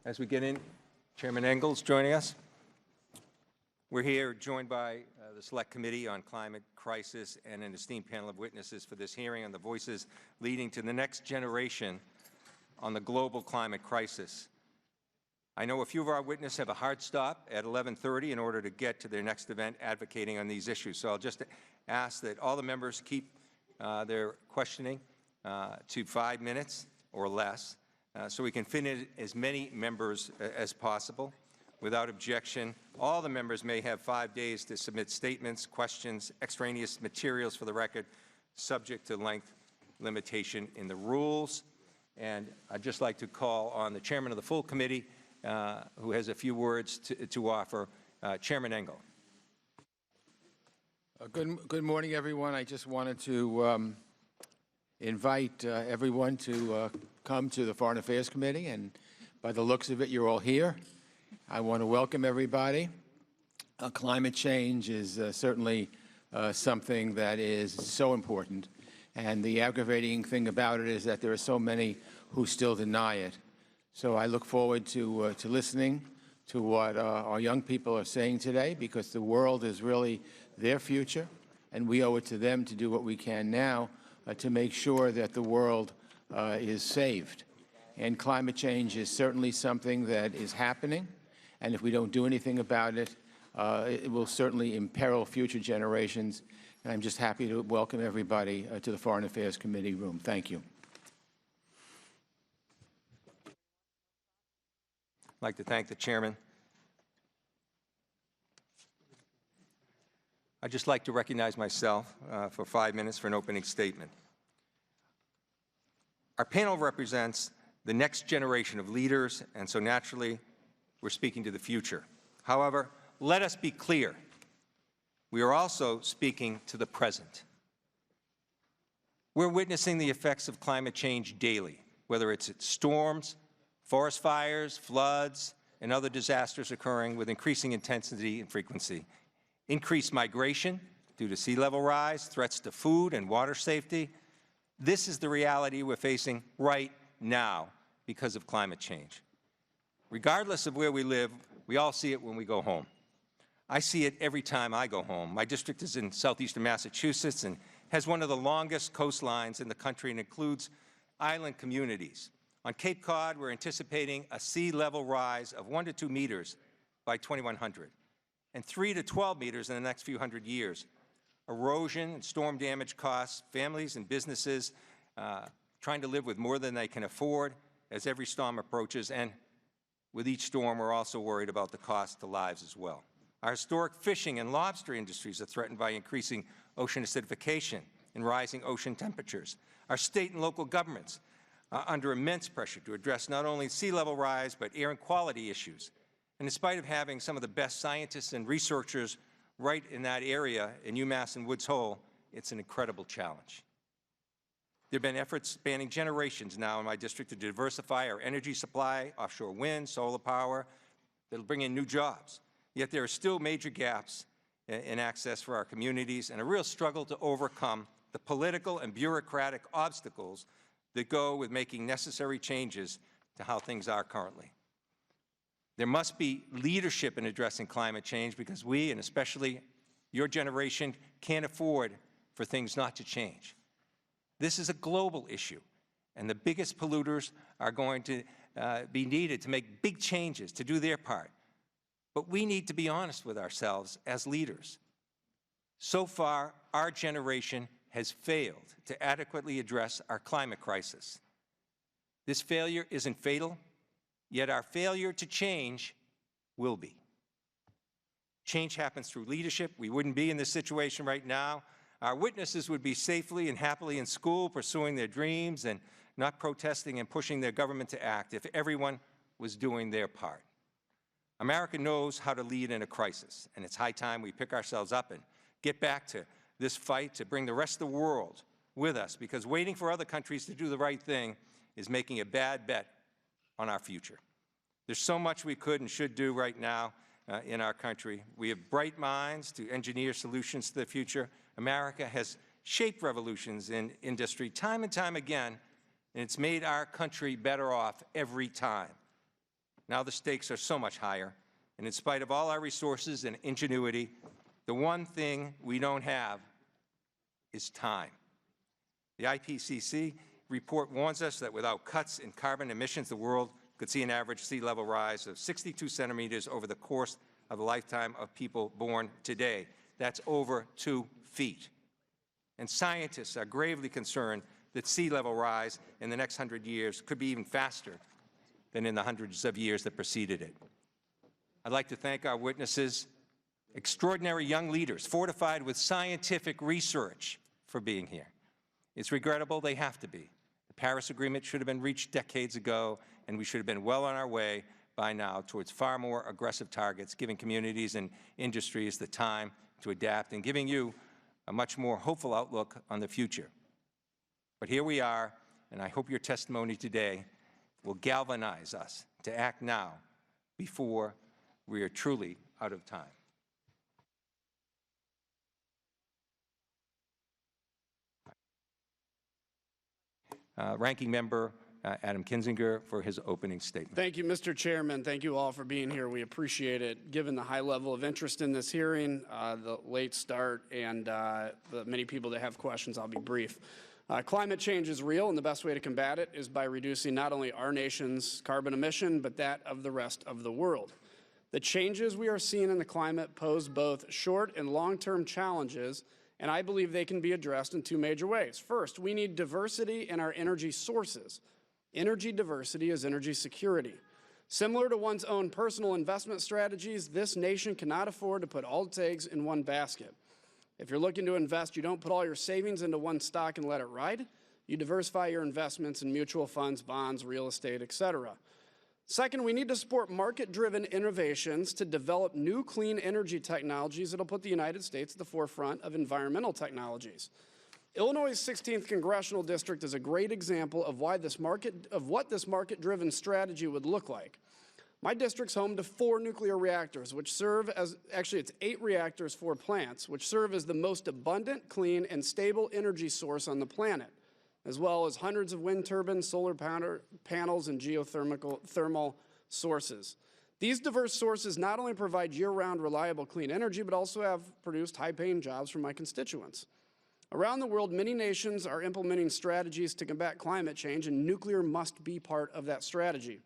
As we get in, Chairman Engel's joining us. We're here joined by the Select Committee on Climate Crisis and an esteemed panel of witnesses for this hearing on the voices leading to the next generation on the global climate crisis. I know a few of our witnesses have a hard stop at 11:30 in order to get to their next event advocating on these issues. So I'll just ask that all the members keep their questioning to 5 minutes or less, so we can fit in as many members as possible. Without objection, all the members may have 5 days to submit statements, questions, extraneous materials for the record, subject to length limitation in the rules. And I'd just like to call on the chairman of the full committee, who has a few words to offer, Chairman Engel. Good morning, everyone. I just wanted to invite everyone to come to the Foreign Affairs Committee, and by the looks of it, you're all here. I want to welcome everybody. Climate change is certainly something that is so important, and the aggravating thing about it is that there are so many who still deny it. So I look forward to listening to what our young people are saying today, because the world is really their future, and we owe it to them to do what we can now to make sure that the world is saved. And climate change is certainly something that is happening, and if we don't do anything about it, it will certainly imperil future generations. And I'm just happy to welcome everybody to the Foreign Affairs Committee room. Thank you. I'd like to thank the chairman. I'd just like to recognize myself for 5 minutes for an opening statement. Our panel represents the next generation of leaders, and so naturally, we're speaking to the future. However, let us be clear. We are also speaking to the present. We're witnessing the effects of climate change daily, whether it's storms, forest fires, floods, and other disasters occurring with increasing intensity and frequency. Increased migration due to sea level rise, threats to food and water safety. This is the reality we're facing right now because of climate change. Regardless of where we live, we all see it when we go home. I see it every time I go home. My district is in southeastern Massachusetts and has one of the longest coastlines in the country and includes island communities. On Cape Cod, we're anticipating a sea level rise of 1 to 2 meters by 2100 and 3 to 12 meters in the next few hundred years. Erosion and storm damage costs families and businesses trying to live with more than they can afford as every storm approaches, and with each storm, we're also worried about the cost to lives as well. Our historic fishing and lobster industries are threatened by increasing ocean acidification and rising ocean temperatures. Our state and local governments are under immense pressure to address not only sea level rise, but air and quality issues. And in spite of having some of the best scientists and researchers right in that area in UMass and Woods Hole, it's an incredible challenge. There have been efforts spanning generations now in my district to diversify our energy supply, offshore wind, solar power, that'll bring in new jobs. Yet there are still major gaps in access for our communities and a real struggle to overcome the political and bureaucratic obstacles that go with making necessary changes to how things are currently. There must be leadership in addressing climate change because we, and especially your generation, can't afford for things not to change. This is a global issue, and the biggest polluters are going to be needed to make big changes, to do their part. But we need to be honest with ourselves as leaders. So far, our generation has failed to adequately address our climate crisis. This failure isn't fatal, yet our failure to change will be. Change happens through leadership. We wouldn't be in this situation right now. Our witnesses would be safely and happily in school, pursuing their dreams and not protesting and pushing their government to act if everyone was doing their part. America knows how to lead in a crisis, and it's high time we pick ourselves up and get back to this fight to bring the rest of the world with us, because waiting for other countries to do the right thing is making a bad bet on our future. There's so much we could and should do right now in our country. We have bright minds to engineer solutions to the future. America has shaped revolutions in industry time and time again, and it's made our country better off every time. Now the stakes are so much higher, and in spite of all our resources and ingenuity, the one thing we don't have is time. The IPCC report warns us that without cuts in carbon emissions, the world could see an average sea level rise of 62 centimeters over the course of the lifetime of people born today. That's over 2 feet. And scientists are gravely concerned that sea level rise in the next 100 years could be even faster than in the hundreds of years that preceded it. I'd like to thank our witnesses, extraordinary young leaders fortified with scientific research, for being here. It's regrettable they have to be. The Paris Agreement should have been reached decades ago, and we should have been well on our way by now towards far more aggressive targets, giving communities and industries the time to adapt and giving you a much more hopeful outlook on the future. But here we are, and I hope your testimony today will galvanize us to act now before we are truly out of time. Ranking Member Adam Kinzinger for his opening statement. Thank you, Mr. Chairman. Thank you all for being here. We appreciate it. Given the high level of interest in this hearing, the late start, and the many people that have questions, I'll be brief. Climate change is real, and the best way to combat it is by reducing not only our nation's carbon emission, but that of the rest of the world. The changes we are seeing in the climate pose both short and long-term challenges, and I believe they can be addressed in two major ways. First, we need diversity in our energy sources. Energy diversity is energy security. Similar to one's own personal investment strategies, this nation cannot afford to put all its eggs in one basket. If you're looking to invest, you don't put all your savings into one stock and let it ride. You diversify your investments in mutual funds, bonds, real estate, etc. Second, we need to support market-driven innovations to develop new clean energy technologies that will put the United States at the forefront of environmental technologies. Illinois' 16th Congressional District is a great example of what this market-driven strategy would look like. My district's home to 4 nuclear reactors, which serve as, actually it's 8 reactors, 4 plants, which serve as the most abundant, clean, and stable energy source on the planet, as well as hundreds of wind turbines, solar panels, and geothermal sources. These diverse sources not only provide year-round reliable clean energy, but also have produced high-paying jobs for my constituents. Around the world, many nations are implementing strategies to combat climate change, and nuclear must be part of that strategy.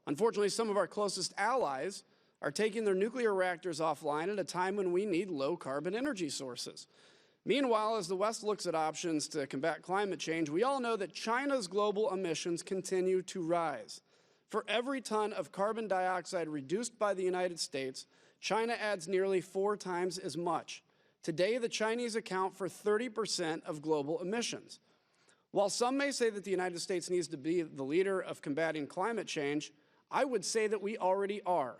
Unfortunately, some of our closest allies are taking their nuclear reactors offline at a time when we need low-carbon energy sources. Meanwhile, as the West looks at options to combat climate change, we all know that China's global emissions continue to rise. For every ton of carbon dioxide reduced by the United States, China adds nearly 4 times as much. Today, the Chinese account for 30% of global emissions. While some may say that the United States needs to be the leader of combating climate change, I would say that we already are.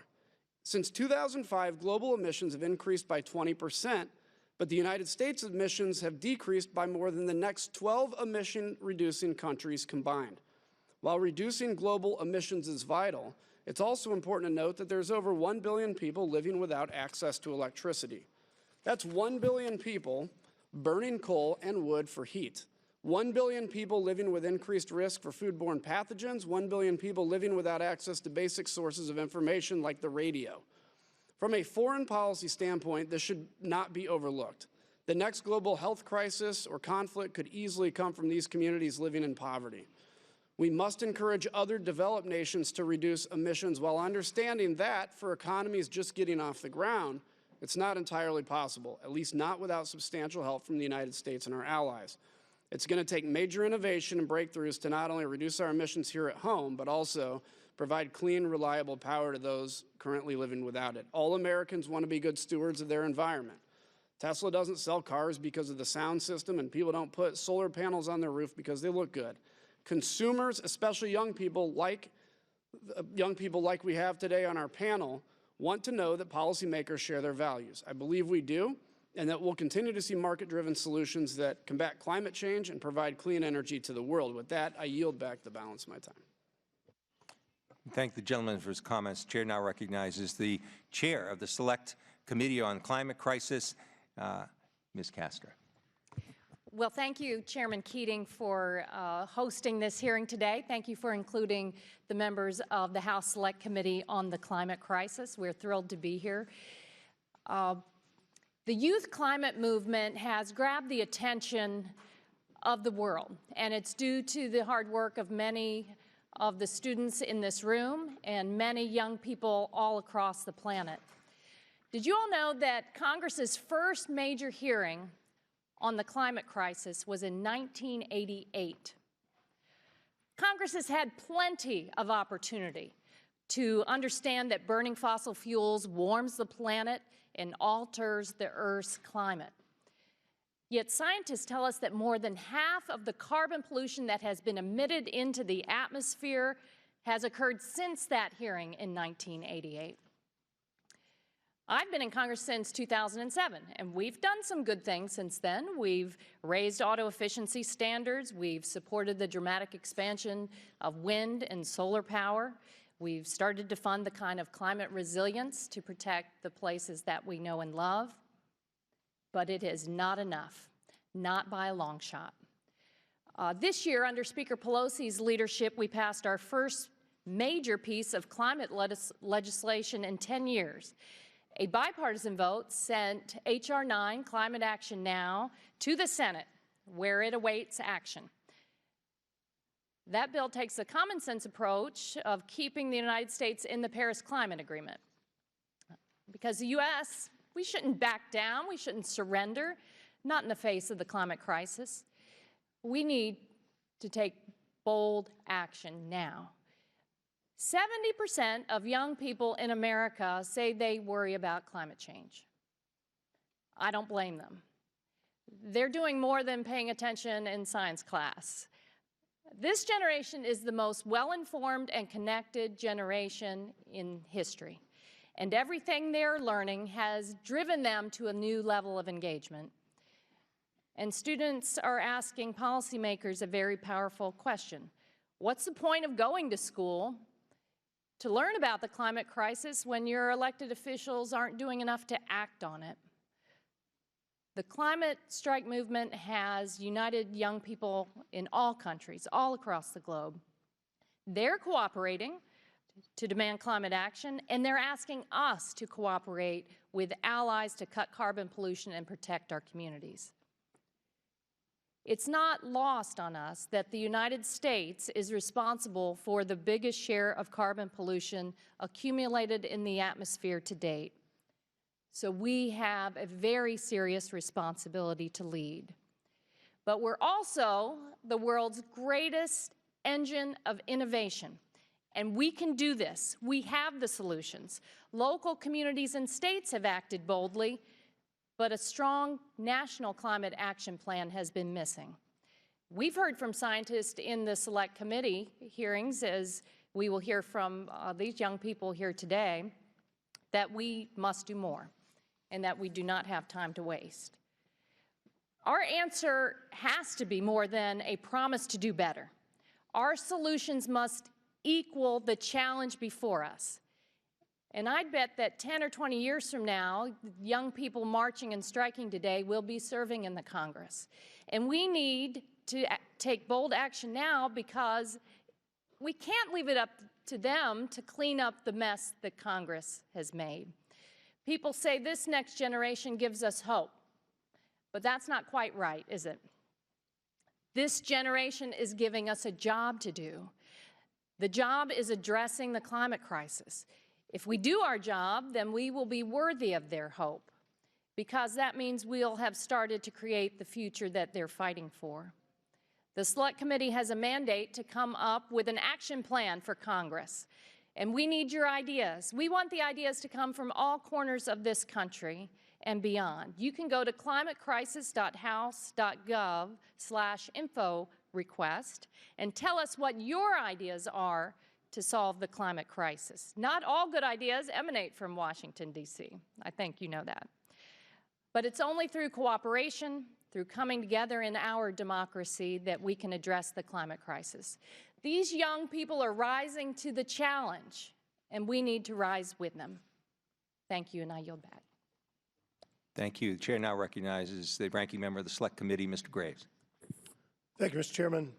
Since 2005, global emissions have increased by 20%, but the United States emissions have decreased by more than the next 12 emission-reducing countries combined. While reducing global emissions is vital, it's also important to note that there's over 1 billion people living without access to electricity. That's 1 billion people burning coal and wood for heat. 1 billion people living with increased risk for foodborne pathogens, 1 billion people living without access to basic sources of information like the radio. From a foreign policy standpoint, this should not be overlooked. The next global health crisis or conflict could easily come from these communities living in poverty. We must encourage other developed nations to reduce emissions while understanding that for economies just getting off the ground, it's not entirely possible, at least not without substantial help from the United States and our allies. It's going to take major innovation and breakthroughs to not only reduce our emissions here at home, but also provide clean, reliable power to those currently living without it. All Americans want to be good stewards of their environment. Tesla doesn't sell cars because of the sound system, and people don't put solar panels on their roof because they look good. Consumers, especially young people like we have today on our panel, want to know that policymakers share their values. I believe we do, and that we'll continue to see market-driven solutions that combat climate change and provide clean energy to the world. With that, I yield back the balance of my time. Thank the gentleman for his comments. The chair now recognizes the chair of the Select Committee on Climate Crisis, Ms. Castor. Well, thank you, Chairman Keating, for hosting this hearing today. Thank you for including the members of the House Select Committee on the Climate Crisis. We're thrilled to be here. The youth climate movement has grabbed the attention of the world, and it's due to the hard work of many of the students in this room and many young people all across the planet. Did you all know that Congress's first major hearing on the climate crisis was in 1988? Congress has had plenty of opportunity to understand that burning fossil fuels warms the planet and alters the Earth's climate. Yet scientists tell us that more than half of the carbon pollution that has been emitted into the atmosphere has occurred since that hearing in 1988. I've been in Congress since 2007, and we've done some good things since then. We've raised auto efficiency standards. We've supported the dramatic expansion of wind and solar power. We've started to fund the kind of climate resilience to protect the places that we know and love. But it is not enough, not by a long shot. This year, under Speaker Pelosi's leadership, we passed our first major piece of climate legislation in 10 years. A bipartisan vote sent H.R. 9, Climate Action Now, to the Senate, where it awaits action. That bill takes a common sense approach of keeping the United States in the Paris Climate Agreement. Because the U.S., we shouldn't back down, we shouldn't surrender, not in the face of the climate crisis. We need to take bold action now. 70% of young people in America say they worry about climate change. I don't blame them. They're doing more than paying attention in science class. This generation is the most well-informed and connected generation in history. And everything they're learning has driven them to a new level of engagement. And students are asking policymakers a very powerful question. What's the point of going to school to learn about the climate crisis when your elected officials aren't doing enough to act on it? The climate strike movement has united young people in all countries, all across the globe. They're cooperating to demand climate action, and they're asking us to cooperate with allies to cut carbon pollution and protect our communities. It's not lost on us that the United States is responsible for the biggest share of carbon pollution accumulated in the atmosphere to date. So we have a very serious responsibility to lead. But we're also the world's greatest engine of innovation. And we can do this. We have the solutions. Local communities and states have acted boldly, but a strong national climate action plan has been missing. We've heard from scientists in the Select Committee hearings, as we will hear from these young people here today, that we must do more and that we do not have time to waste. Our answer has to be more than a promise to do better. Our solutions must equal the challenge before us. And I'd bet that 10 or 20 years from now, young people marching and striking today will be serving in the Congress. And we need to take bold action now because we can't leave it up to them to clean up the mess that Congress has made. People say this next generation gives us hope, but that's not quite right, is it? This generation is giving us a job to do. The job is addressing the climate crisis. If we do our job, then we will be worthy of their hope, because that means we'll have started to create the future that they're fighting for. The Select Committee has a mandate to come up with an action plan for Congress, and we need your ideas. We want the ideas to come from all corners of this country and beyond. You can go to climatecrisis.house.gov/info request and tell us what your ideas are to solve the climate crisis. Not all good ideas emanate from Washington, D.C. I think you know that. But it's only through cooperation, through coming together in our democracy, that we can address the climate crisis. These young people are rising to the challenge, and we need to rise with them. Thank you, and I yield back. Thank you. The chair now recognizes the ranking member of the Select Committee, Mr. Graves. Thank you, Mr. Chairman.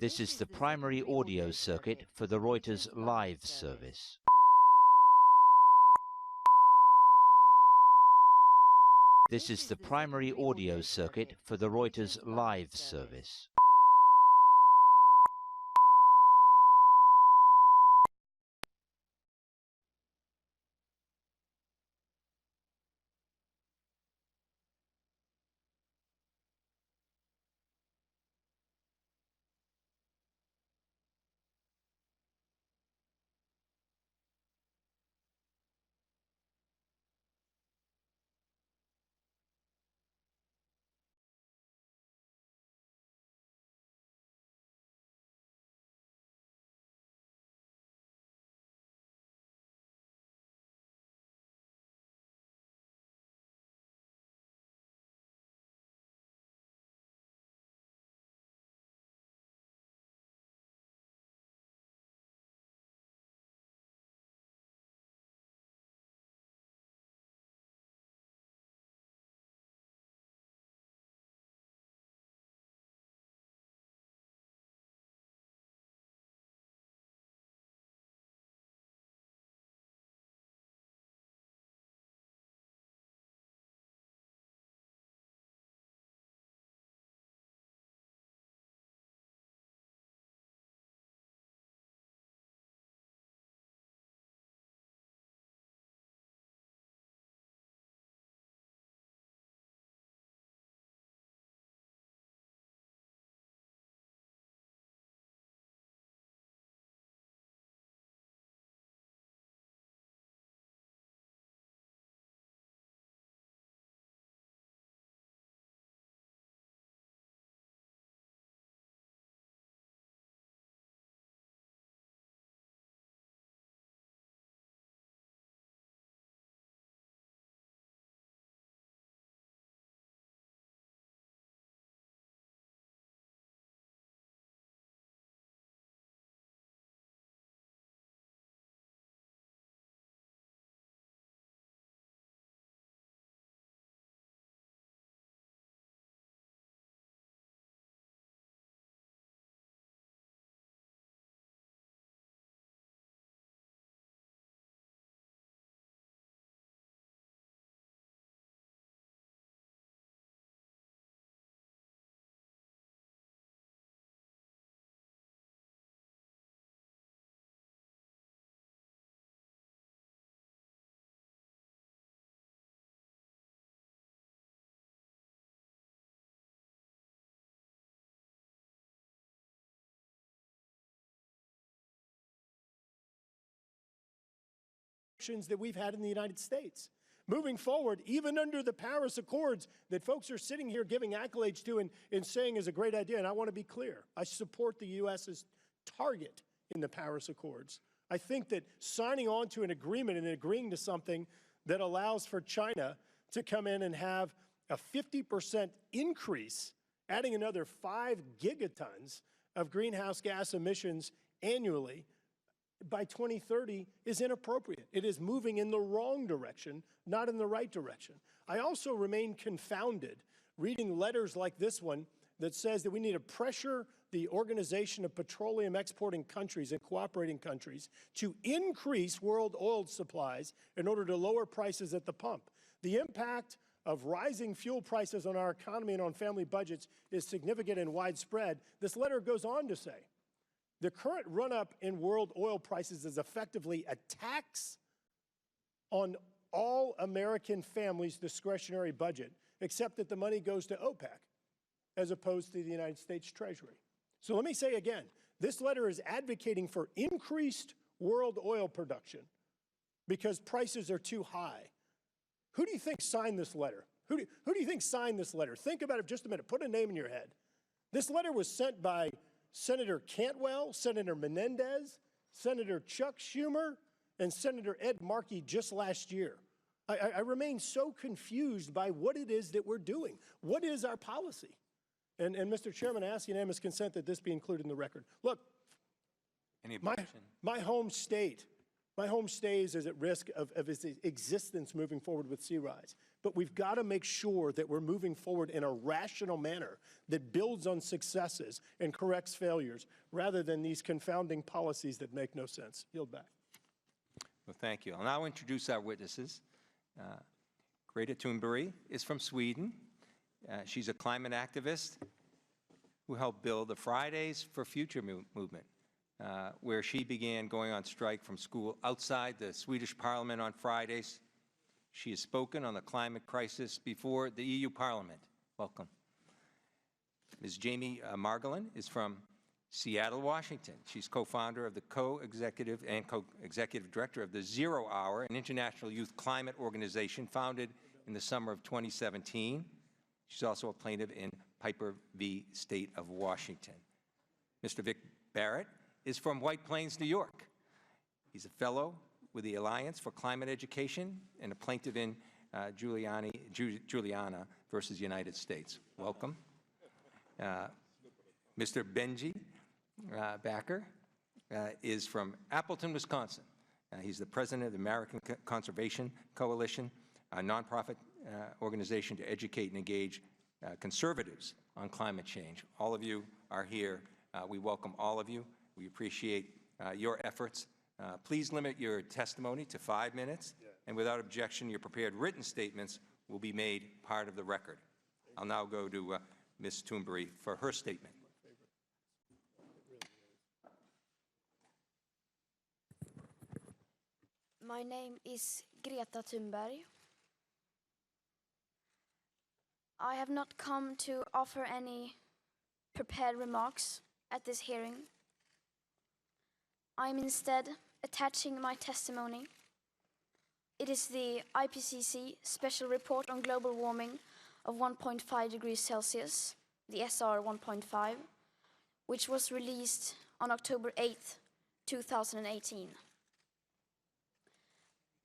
This is the primary audio circuit for the Reuters live service. This is the primary audio circuit for the Reuters live service. That we've had in the United States. Moving forward, even under the Paris Accords that folks are sitting here giving accolades to and saying is a great idea, and I want to be clear, I support the U.S.'s target in the Paris Accords. I think that signing on to an agreement and agreeing to something that allows for China to come in and have a 50% increase, adding another 5 gigatons of greenhouse gas emissions annually by 2030 is inappropriate. It is moving in the wrong direction, not in the right direction. I also remain confounded reading letters like this one that says that we need to pressure the Organization of Petroleum Exporting Countries and Cooperating Countries to increase world oil supplies in order to lower prices at the pump. The impact of rising fuel prices on our economy and on family budgets is significant and widespread. This letter goes on to say, the current run-up in world oil prices is effectively a tax on all American families' discretionary budget, except that the money goes to OPEC as opposed to the United States Treasury. So let me say again, this letter is advocating for increased world oil production because prices are too high. Who do you think signed this letter? Who do you think signed this letter? Think about it for just a minute. Put a name in your head. This letter was sent by Senator Cantwell, Senator Menendez, Senator Chuck Schumer, and Senator Ed Markey just last year. I remain so confused by what it is that we're doing. What is our policy? And Mr. Chairman, I ask unanimous consent that this be included in the record. Look, Any my objection? home state is at risk of its existence moving forward with sea rise. But we've got to make sure that we're moving forward in a rational manner that builds on successes and corrects failures, rather than these confounding policies that make no sense. Yield back. Well, thank you. I'll now introduce our witnesses. Greta Thunberg is from Sweden. She's a climate activist who helped build the Fridays for Future movement, where she began going on strike from school outside the Swedish parliament on Fridays. She has spoken on the climate crisis before the EU Parliament. Welcome. Ms. Jamie Margolin is from Seattle, Washington. She's co-founder of the co-executive director of the 0 Hour, an international youth climate organization founded in the summer of 2017. She's also a plaintiff in Piper v. State of Washington. Mr. Vic Barrett is from White Plains, New York. He's a fellow with the Alliance for Climate Education and a plaintiff in Juliana versus United States. Welcome. Mr. Benji Backer is from Appleton, Wisconsin. He's the president of the American Conservation Coalition, a nonprofit organization to educate and engage conservatives on climate change. All of you are here. We welcome all of you. We appreciate your efforts. Please limit your testimony to 5 minutes, and without objection, your prepared written statements will be made part of the record. I'll now go to Ms. Thunberg for her statement. My name is Greta Thunberg. I have not come to offer any prepared remarks at this hearing. I'm instead attaching my testimony. It is the IPCC Special Report on Global Warming of 1.5 degrees Celsius, the SR 1.5, which was released on October 8th, 2018.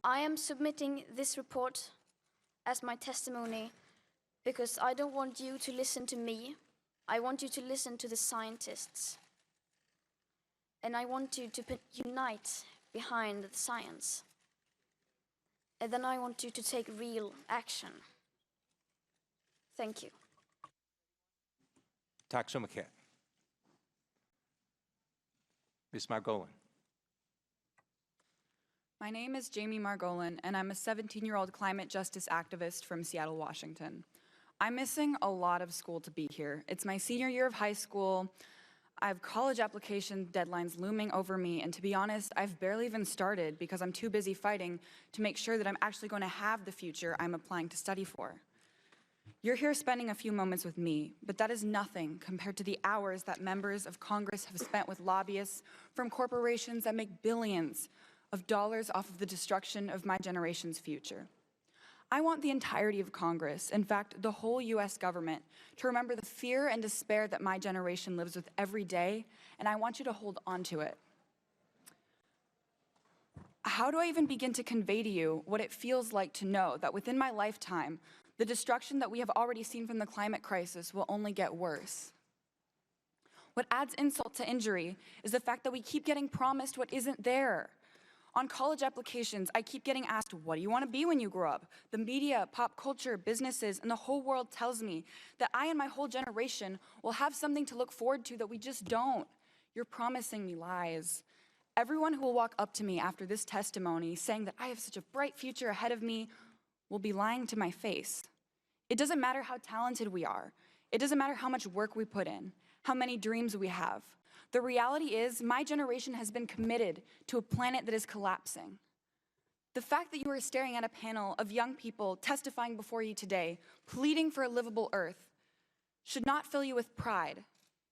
I am submitting this report as my testimony because I don't want you to listen to me. I want you to listen to the scientists. And I want you to unite behind the science. And then I want you to take real action. Thank you. Tack så mycket. Ms. Margolin. My name is Jamie Margolin, and I'm a 17-year-old climate justice activist from Seattle, Washington. I'm missing a lot of school to be here. It's my senior year of high school. I have college application deadlines looming over me, and to be honest, I've barely even started because I'm too busy fighting to make sure that I'm actually going to have the future I'm applying to study for. You're here spending a few moments with me, but that is nothing compared to the hours that members of Congress have spent with lobbyists from corporations that make billions of dollars off of the destruction of my generation's future. I want the entirety of Congress, in fact, the whole US government, to remember the fear and despair that my generation lives with every day, and I want you to hold on to it. How do I even begin to convey to you what it feels like to know that within my lifetime, the destruction that we have already seen from the climate crisis will only get worse? What adds insult to injury is the fact that we keep getting promised what isn't there. On college applications, I keep getting asked, what do you want to be when you grow up? The media, pop culture, businesses, and the whole world tells me that I and my whole generation will have something to look forward to that we just don't. You're promising me lies. Everyone who will walk up to me after this testimony saying that I have such a bright future ahead of me will be lying to my face. It doesn't matter how talented we are. It doesn't matter how much work we put in, how many dreams we have. The reality is, my generation has been committed to a planet that is collapsing. The fact that you are staring at a panel of young people testifying before you today, pleading for a livable earth, should not fill you with pride.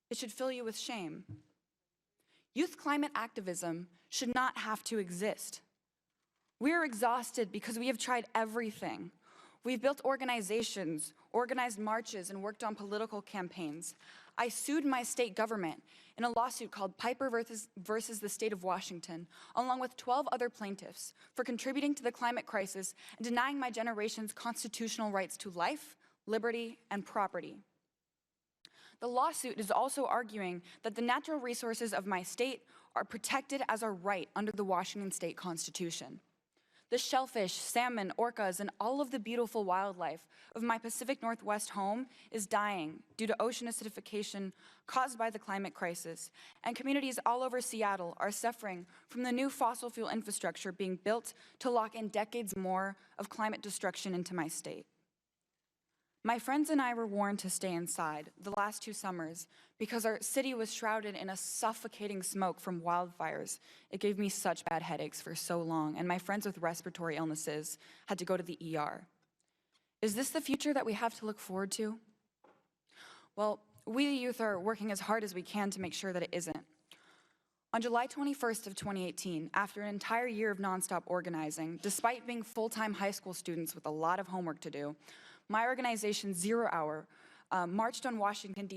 It should fill you with shame. Youth climate activism should not have to exist. We are exhausted because we have tried everything. We've built organizations, organized marches, and worked on political campaigns. I sued my state government in a lawsuit called Piper versus the State of Washington, along with 12 other plaintiffs, for contributing to the climate crisis and denying my generation's constitutional rights to life, liberty, and property. The lawsuit is also arguing that the natural resources of my state are protected as a right under the Washington State Constitution. The shellfish, salmon, orcas, and all of the beautiful wildlife of my Pacific Northwest home is dying due to ocean acidification caused by the climate crisis, and communities all over Seattle are suffering from the new fossil fuel infrastructure being built to lock in decades more of climate destruction into my state. My friends and I were warned to stay inside the last 2 summers because our city was shrouded in a suffocating smoke from wildfires. It gave me such bad headaches for so long, and my friends with respiratory illnesses had to go to the ER. Is this the future that we have to look forward to? Well, we the youth are working as hard as we can to make sure that it isn't. On July 21st of 2018, after an entire year of nonstop organizing, despite being full-time high school students with a lot of homework to do, my organization, 0 Hour, marched on Washington,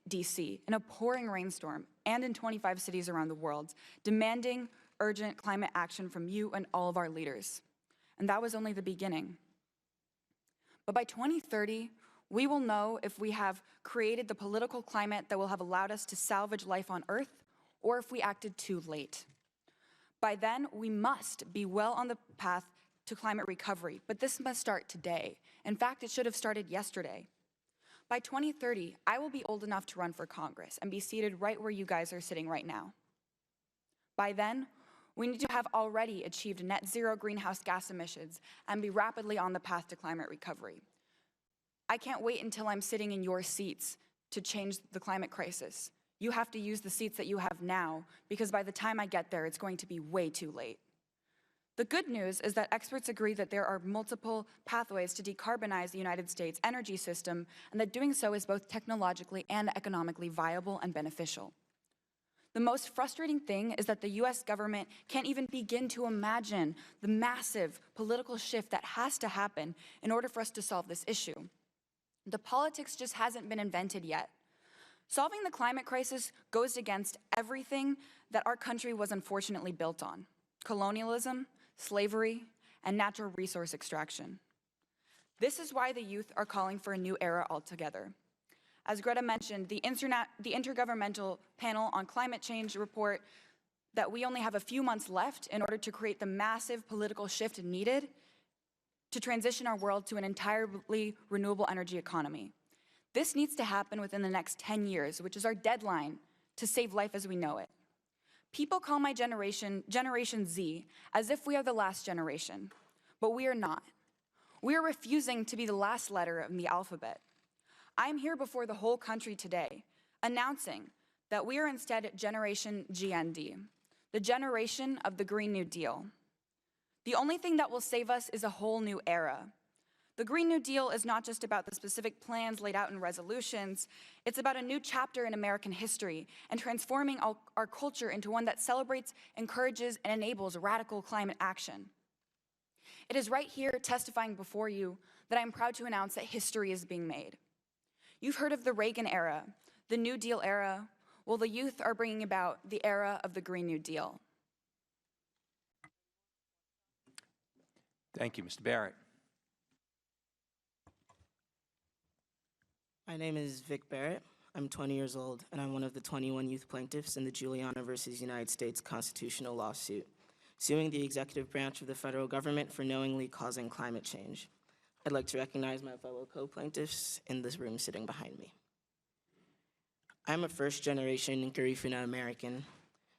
D.C. in a pouring rainstorm and in 25 cities around the world, demanding urgent climate action from you and all of our leaders. And that was only the beginning. But by 2030, we will know if we have created the political climate that will have allowed us to salvage life on Earth, or if we acted too late. By then, we must be well on the path to climate recovery, but this must start today. In fact, it should have started yesterday. By 2030, I will be old enough to run for Congress and be seated right where you guys are sitting right now. By then, we need to have already achieved net zero greenhouse gas emissions and be rapidly on the path to climate recovery. I can't wait until I'm sitting in your seats to change the climate crisis. You have to use the seats that you have now, because by the time I get there, it's going to be way too late. The good news is that experts agree that there are multiple pathways to decarbonize the United States energy system, and that doing so is both technologically and economically viable and beneficial. The most frustrating thing is that the US government can't even begin to imagine the massive political shift that has to happen in order for us to solve this issue. The politics just hasn't been invented yet. Solving the climate crisis goes against everything that our country was unfortunately built on: colonialism, slavery, and natural resource extraction. This is why the youth are calling for a new era altogether. As Greta mentioned, the Intergovernmental Panel on Climate Change report that we only have a few months left in order to create the massive political shift needed to transition our world to an entirely renewable energy economy. This needs to happen within the next 10 years, which is our deadline to save life as we know it. People call my generation Generation Z, as if we are the last generation, but we are not. We are refusing to be the last letter in the alphabet. I am here before the whole country today, announcing that we are instead Generation GND, the generation of the Green New Deal. The only thing that will save us is a whole new era. The Green New Deal is not just about the specific plans laid out in resolutions. It's about a new chapter in American history and transforming our culture into one that celebrates, encourages, and enables radical climate action. It is right here, testifying before you, that I'm proud to announce that history is being made. You've heard of the Reagan era, the New Deal era. Well, the youth are bringing about the era of the Green New Deal. Thank you, Mr. Barrett. My name is Vic Barrett. I'm 20 years old, and I'm one of the 21 youth plaintiffs in the Juliana versus United States constitutional lawsuit, suing the executive branch of the federal government for knowingly causing climate change. I'd like to recognize my fellow co-plaintiffs in this room sitting behind me. I'm a first-generation Garifuna American.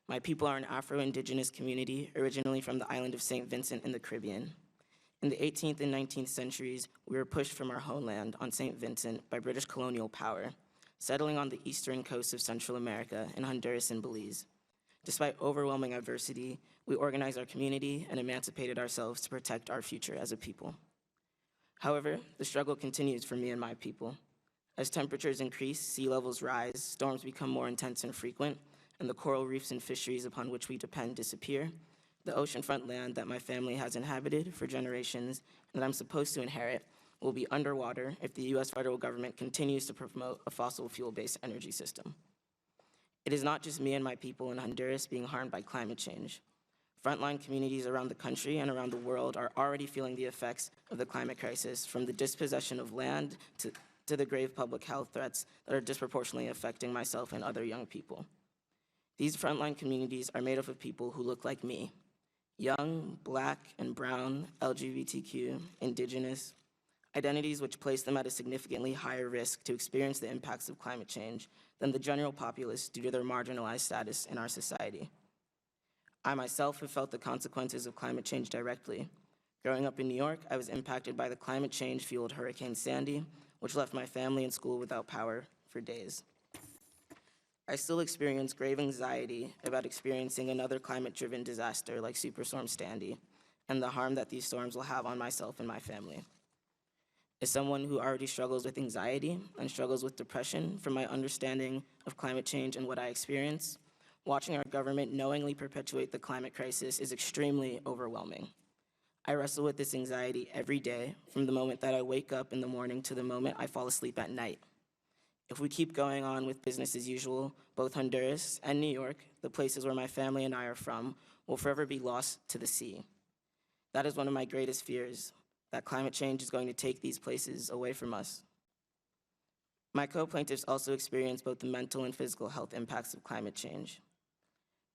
My people are an Afro-Indigenous community originally from the island of St. Vincent in the Caribbean. In the 18th and 19th centuries, we were pushed from our homeland on St. Vincent by British colonial power, settling on the eastern coast of Central America in Honduras and Belize. Despite overwhelming adversity, we organized our community and emancipated ourselves to protect our future as a people. However, the struggle continues for me and my people. As temperatures increase, sea levels rise, storms become more intense and frequent, and the coral reefs and fisheries upon which we depend disappear, the oceanfront land that my family has inhabited for generations and that I'm supposed to inherit will be underwater if the US federal government continues to promote a fossil fuel-based energy system. It is not just me and my people in Honduras being harmed by climate change. Frontline communities around the country and around the world are already feeling the effects of the climate crisis, from the dispossession of land to the grave public health threats that are disproportionately affecting myself and other young people. These frontline communities are made up of people who look like me: young, Black, and brown, LGBTQ, Indigenous, identities which place them at a significantly higher risk to experience the impacts of climate change than the general populace due to their marginalized status in our society. I myself have felt the consequences of climate change directly. Growing up in New York, I was impacted by the climate change-fueled Hurricane Sandy, which left my family and school without power for days. I still experience grave anxiety about experiencing another climate-driven disaster like Superstorm Sandy and the harm that these storms will have on myself and my family. As someone who already struggles with anxiety and struggles with depression from my understanding of climate change and what I experience, watching our government knowingly perpetuate the climate crisis is extremely overwhelming. I wrestle with this anxiety every day, from the moment that I wake up in the morning to the moment I fall asleep at night. If we keep going on with business as usual, both Honduras and New York, the places where my family and I are from, will forever be lost to the sea. That is one of my greatest fears, that climate change is going to take these places away from us. My co-plaintiffs also experience both the mental and physical health impacts of climate change.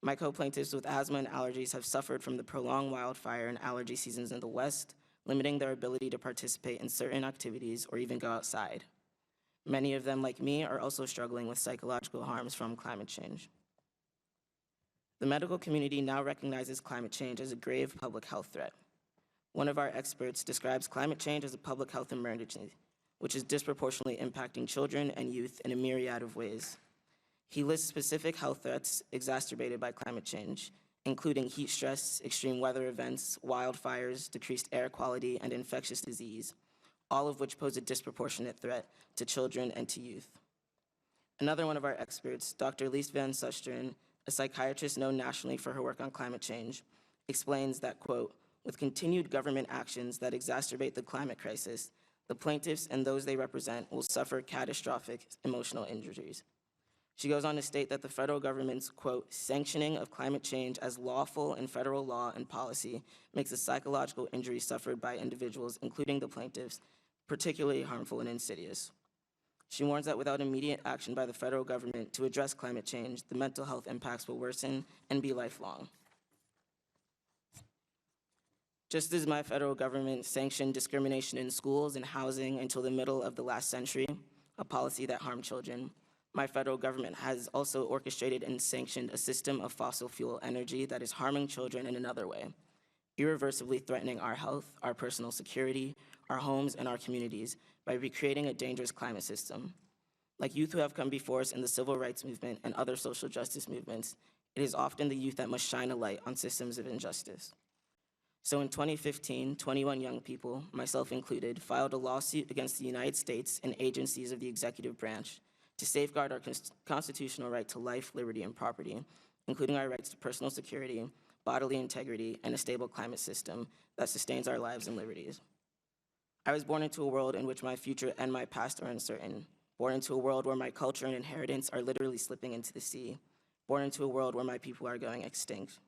My co-plaintiffs with asthma and allergies have suffered from the prolonged wildfire and allergy seasons in the West, limiting their ability to participate in certain activities or even go outside. Many of them, like me, are also struggling with psychological harms from climate change. The medical community now recognizes climate change as a grave public health threat. One of our experts describes climate change as a public health emergency, which is disproportionately impacting children and youth in a myriad of ways. He lists specific health threats exacerbated by climate change, including heat stress, extreme weather events, wildfires, decreased air quality, and infectious disease, all of which pose a disproportionate threat to children and to youth. Another one of our experts, Dr. Lies van Susteren, a psychiatrist known nationally for her work on climate change, explains that, quote, with continued government actions that exacerbate the climate crisis, the plaintiffs and those they represent will suffer catastrophic emotional injuries. She goes on to state that the federal government's, quote, sanctioning of climate change as lawful in federal law and policy makes the psychological injuries suffered by individuals, including the plaintiffs, particularly harmful and insidious. She warns that without immediate action by the federal government to address climate change, the mental health impacts will worsen and be lifelong. Just as my federal government sanctioned discrimination in schools and housing until the middle of the last century, a policy that harmed children, my federal government has also orchestrated and sanctioned a system of fossil fuel energy that is harming children in another way, irreversibly threatening our health, our personal security, our homes, and our communities by recreating a dangerous climate system. Like youth who have come before us in the civil rights movement and other social justice movements, it is often the youth that must shine a light on systems of injustice. So in 2015, 21 young people, myself included, filed a lawsuit against the United States and agencies of the executive branch to safeguard our constitutional right to life, liberty, and property, including our rights to personal security, bodily integrity, and a stable climate system that sustains our lives and liberties. I was born into a world in which my future and my past are uncertain, born into a world where my culture and inheritance are literally slipping into the sea, born into a world where my people are going extinct.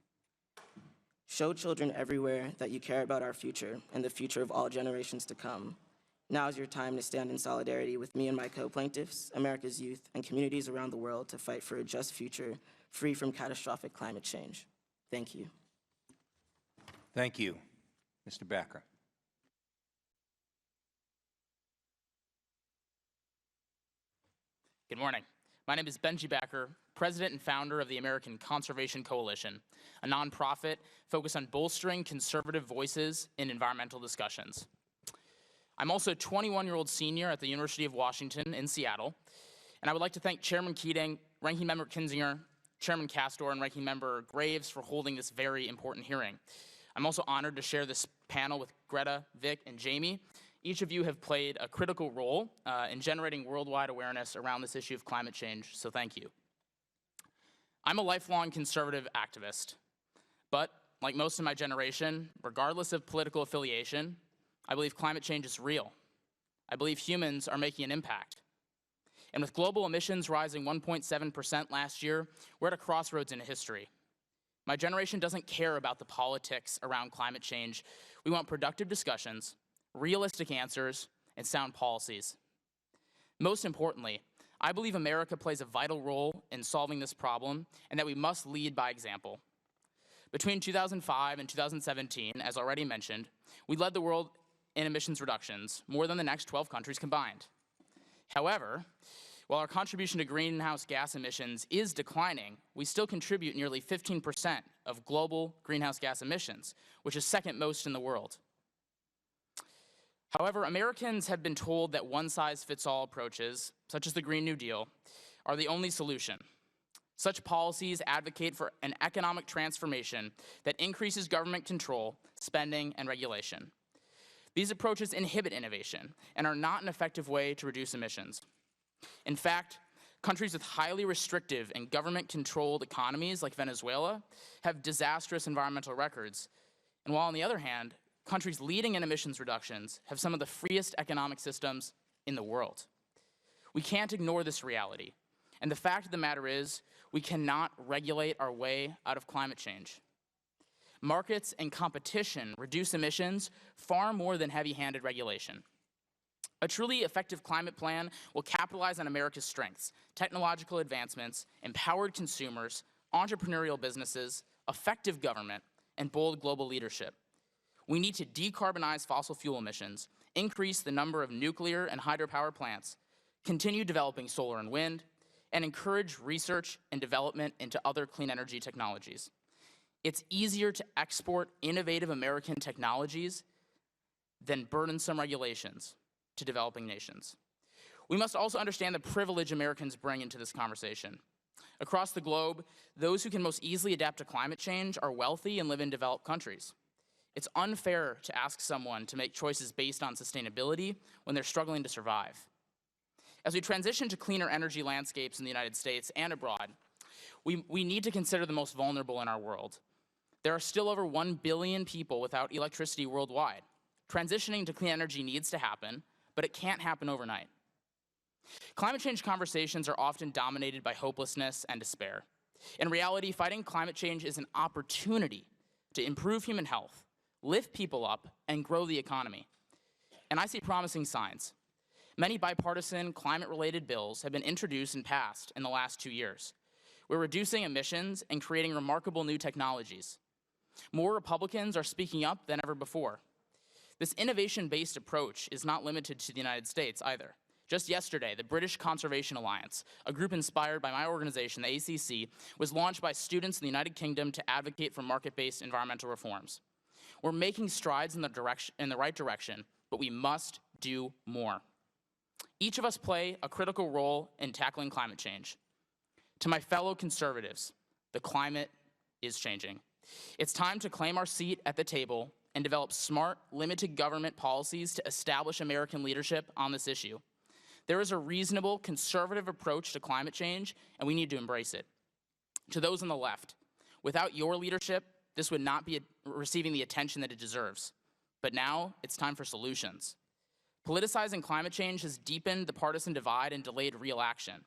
Show children everywhere that you care about our future and the future of all generations to come. Now is your time to stand in solidarity with me and my co-plaintiffs, America's youth, and communities around the world to fight for a just future free from catastrophic climate change. Thank you. Thank you. Mr. Backer. Good morning. My name is Benji Backer, president and founder of the American Conservation Coalition, a nonprofit focused on bolstering conservative voices in environmental discussions. I'm also a 21-year-old senior at the University of Washington in Seattle, and I would like to thank Chairman Keating, Ranking Member Kinzinger, Chairman Castor, and Ranking Member Graves for holding this very important hearing. I'm also honored to share this panel with Greta, Vic, and Jamie. Each of you have played a critical role in generating worldwide awareness around this issue of climate change, so thank you. I'm a lifelong conservative activist, but like most of my generation, regardless of political affiliation, I believe climate change is real. I believe humans are making an impact. And with global emissions rising 1.7% last year, we're at a crossroads in history. My generation doesn't care about the politics around climate change. We want productive discussions, realistic answers, and sound policies. Most importantly, I believe America plays a vital role in solving this problem and that we must lead by example. Between 2005 and 2017, as already mentioned, we led the world in emissions reductions, more than the next 12 countries combined. However, while our contribution to greenhouse gas emissions is declining, we still contribute nearly 15% of global greenhouse gas emissions, which is second most in the world. However, Americans have been told that one-size-fits-all approaches, such as the Green New Deal, are the only solution. Such policies advocate for an economic transformation that increases government control, spending, and regulation. These approaches inhibit innovation and are not an effective way to reduce emissions. In fact, countries with highly restrictive and government-controlled economies like Venezuela have disastrous environmental records. And while on the other hand, countries leading in emissions reductions have some of the freest economic systems in the world. We can't ignore this reality. And the fact of the matter is, we cannot regulate our way out of climate change. Markets and competition reduce emissions far more than heavy-handed regulation. A truly effective climate plan will capitalize on America's strengths, technological advancements, empowered consumers, entrepreneurial businesses, effective government, and bold global leadership. We need to decarbonize fossil fuel emissions, increase the number of nuclear and hydropower plants, continue developing solar and wind, and encourage research and development into other clean energy technologies. It's easier to export innovative American technologies than burdensome regulations to developing nations. We must also understand the privilege Americans bring into this conversation. Across the globe, those who can most easily adapt to climate change are wealthy and live in developed countries. It's unfair to ask someone to make choices based on sustainability when they're struggling to survive. As we transition to cleaner energy landscapes in the United States and abroad, we need to consider the most vulnerable in our world. There are still over 1 billion people without electricity worldwide. Transitioning to clean energy needs to happen, but it can't happen overnight. Climate change conversations are often dominated by hopelessness and despair. In reality, fighting climate change is an opportunity to improve human health, lift people up, and grow the economy. And I see promising signs. Many bipartisan climate-related bills have been introduced and passed in the last 2 years. We're reducing emissions and creating remarkable new technologies. More Republicans are speaking up than ever before. This innovation-based approach is not limited to the United States either. Just yesterday, the British Conservation Alliance, a group inspired by my organization, the ACC, was launched by students in the United Kingdom to advocate for market-based environmental reforms. We're making strides in the right direction, but we must do more. Each of us play a critical role in tackling climate change. To my fellow conservatives, the climate is changing. It's time to claim our seat at the table and develop smart, limited government policies to establish American leadership on this issue. There is a reasonable, conservative approach to climate change, and we need to embrace it. To those on the left, without your leadership, this would not be receiving the attention that it deserves. But now, it's time for solutions. Politicizing climate change has deepened the partisan divide and delayed real action.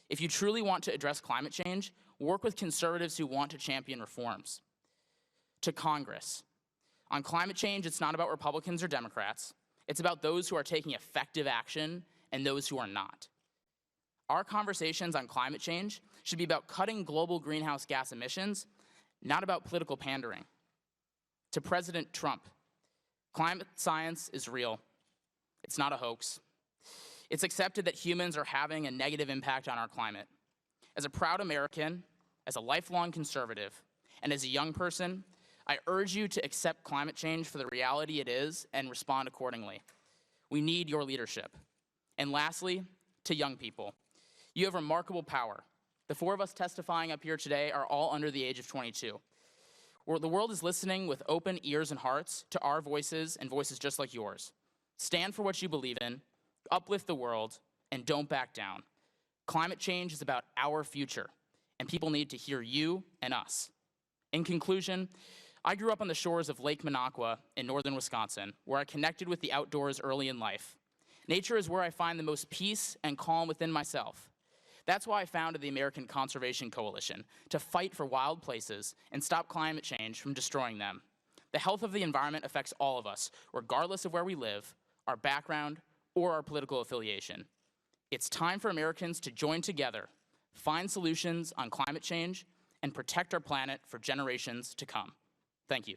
If you truly want to address climate change, work with conservatives who want to champion reforms. To Congress, on climate change, it's not about Republicans or Democrats. It's about those who are taking effective action and those who are not. Our conversations on climate change should be about cutting global greenhouse gas emissions, not about political pandering. To President Trump, climate science is real. It's not a hoax. It's accepted that humans are having a negative impact on our climate. As a proud American, as a lifelong conservative, and as a young person, I urge you to accept climate change for the reality it is and respond accordingly. We need your leadership. And lastly, to young people, you have remarkable power. The 4 of us testifying up here today are all under the age of 22. The world is listening with open ears and hearts to our voices and voices just like yours. Stand for what you believe in, uplift the world, and don't back down. Climate change is about our future, and people need to hear you and us. In conclusion, I grew up on the shores of Lake Minocqua in northern Wisconsin, where I connected with the outdoors early in life. Nature is where I find the most peace and calm within myself. That's why I founded the American Conservation Coalition, to fight for wild places and stop climate change from destroying them. The health of the environment affects all of us, regardless of where we live, our background, or our political affiliation. It's time for Americans to join together, find solutions on climate change, and protect our planet for generations to come. Thank you.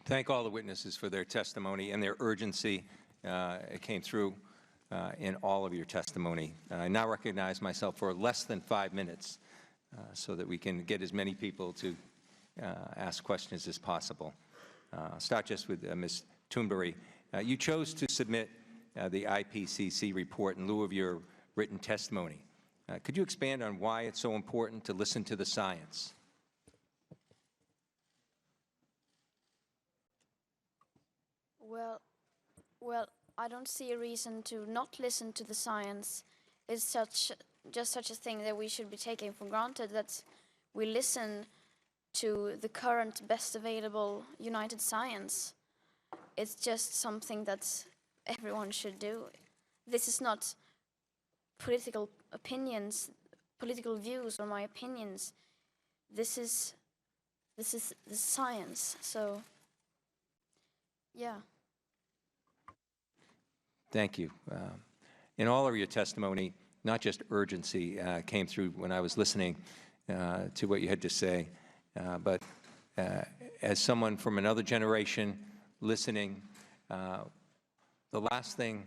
Thank all the witnesses for their testimony and their urgency. It came through in all of your testimony. I now recognize myself for less than 5 minutes so that we can get as many people to ask questions as possible. I'll start just with Ms. Thunberg. You chose to submit the IPCC report in lieu of your written testimony. Could you expand on why it's so important to listen to the science? Well, I don't see a reason to not listen to the science. It's just such a thing that we should be taking for granted, that we listen to the current best available united science. It's just something that everyone should do. This is not political opinions, political views, or my opinions. This is the science. So, yeah. Thank you. In all of your testimony, not just urgency came through when I was listening to what you had to say, but as someone from another generation listening, the last thing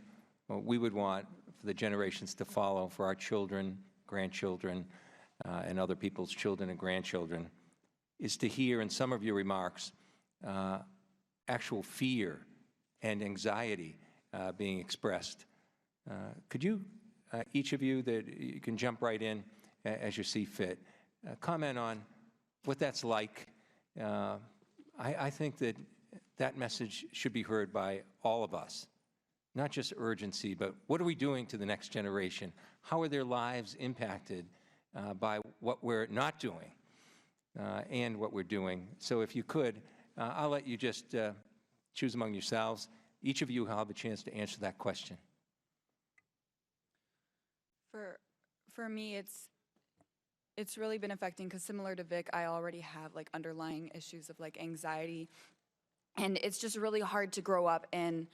we would want for the generations to follow, for our children, grandchildren, and other people's children and grandchildren, is to hear in some of your remarks actual fear and anxiety being expressed. Could you, each of you, that you can jump right in as you see fit, comment on what that's like? I think that that message should be heard by all of us, not just urgency, but what are we doing to the next generation? How are their lives impacted by what we're not doing and what we're doing? So if you could, I'll let you just choose among yourselves. Each of you will have a chance to answer that question. For me, it's really been affecting, because similar to Vic, I already have like underlying issues of like anxiety, and it's just really hard to grow up in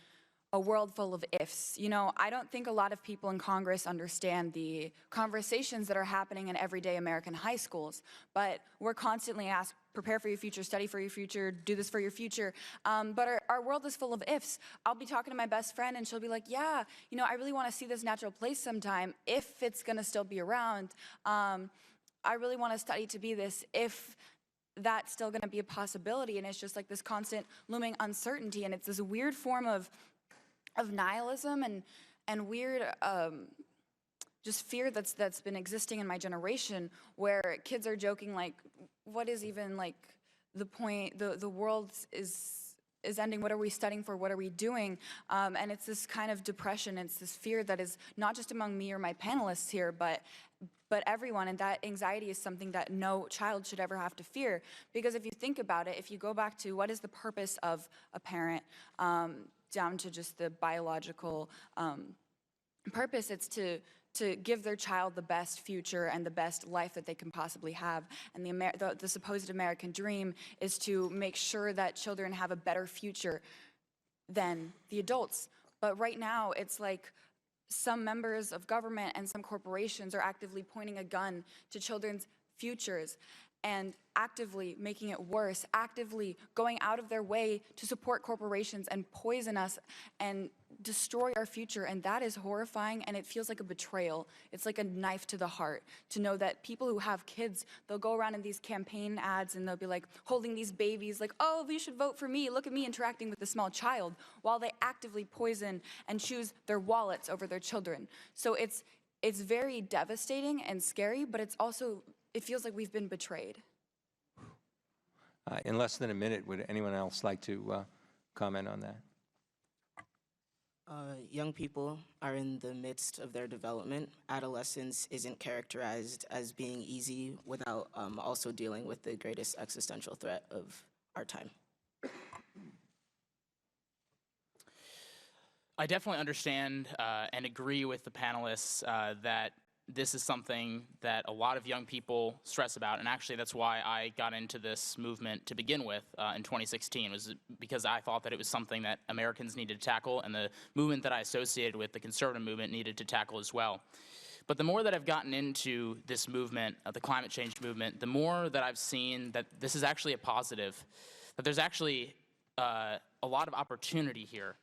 a world full of ifs. You know, I don't think a lot of people in Congress understand the conversations that are happening in everyday American high schools, but we're constantly asked, prepare for your future, study for your future, do this for your future. But our world is full of ifs. I'll be talking to my best friend and she'll be like, yeah, you know, I really want to see this natural place sometime if it's going to still be around. I really want to study to be this if that's still going to be a possibility. And it's just like this constant looming uncertainty. And it's this weird form of nihilism and weird just fear that's been existing in my generation, where kids are joking like, what is even like the point? The world is ending. What are we studying for? What are we doing? And it's this kind of depression. It's this fear that is not just among me or my panelists here, but everyone. And that anxiety is something that no child should ever have to fear. Because if you think about it, if you go back to what is the purpose of a parent, down to just the biological purpose, it's to give their child the best future and the best life that they can possibly have. And the supposed American dream is to make sure that children have a better future than the adults. But right now, it's like some members of government and some corporations are actively pointing a gun to children's futures and actively making it worse, actively going out of their way to support corporations and poison us and destroy our future. And that is horrifying, and it feels like a betrayal. It's like a knife to the heart to know that people who have kids, they'll go around in these campaign ads and they'll be like holding these babies like, oh, you should vote for me. Look at me interacting with a small child, while they actively poison and choose their wallets over their children. So it's very devastating and scary, but it's also, it feels like we've been betrayed. In less than a minute, would anyone else like to comment on that? Young people are in the midst of their development. Adolescence isn't characterized as being easy without also dealing with the greatest existential threat of our time. I definitely understand and agree with the panelists that this is something that a lot of young people stress about, and actually that's why I got into this movement to begin with in 2016, was because I thought that it was something that Americans needed to tackle, and the movement that I associated with, the conservative movement, needed to tackle as well. But the more that I've gotten into this movement, the climate change movement, the more that I've seen that this is actually a positive, that there's actually a lot of opportunity here,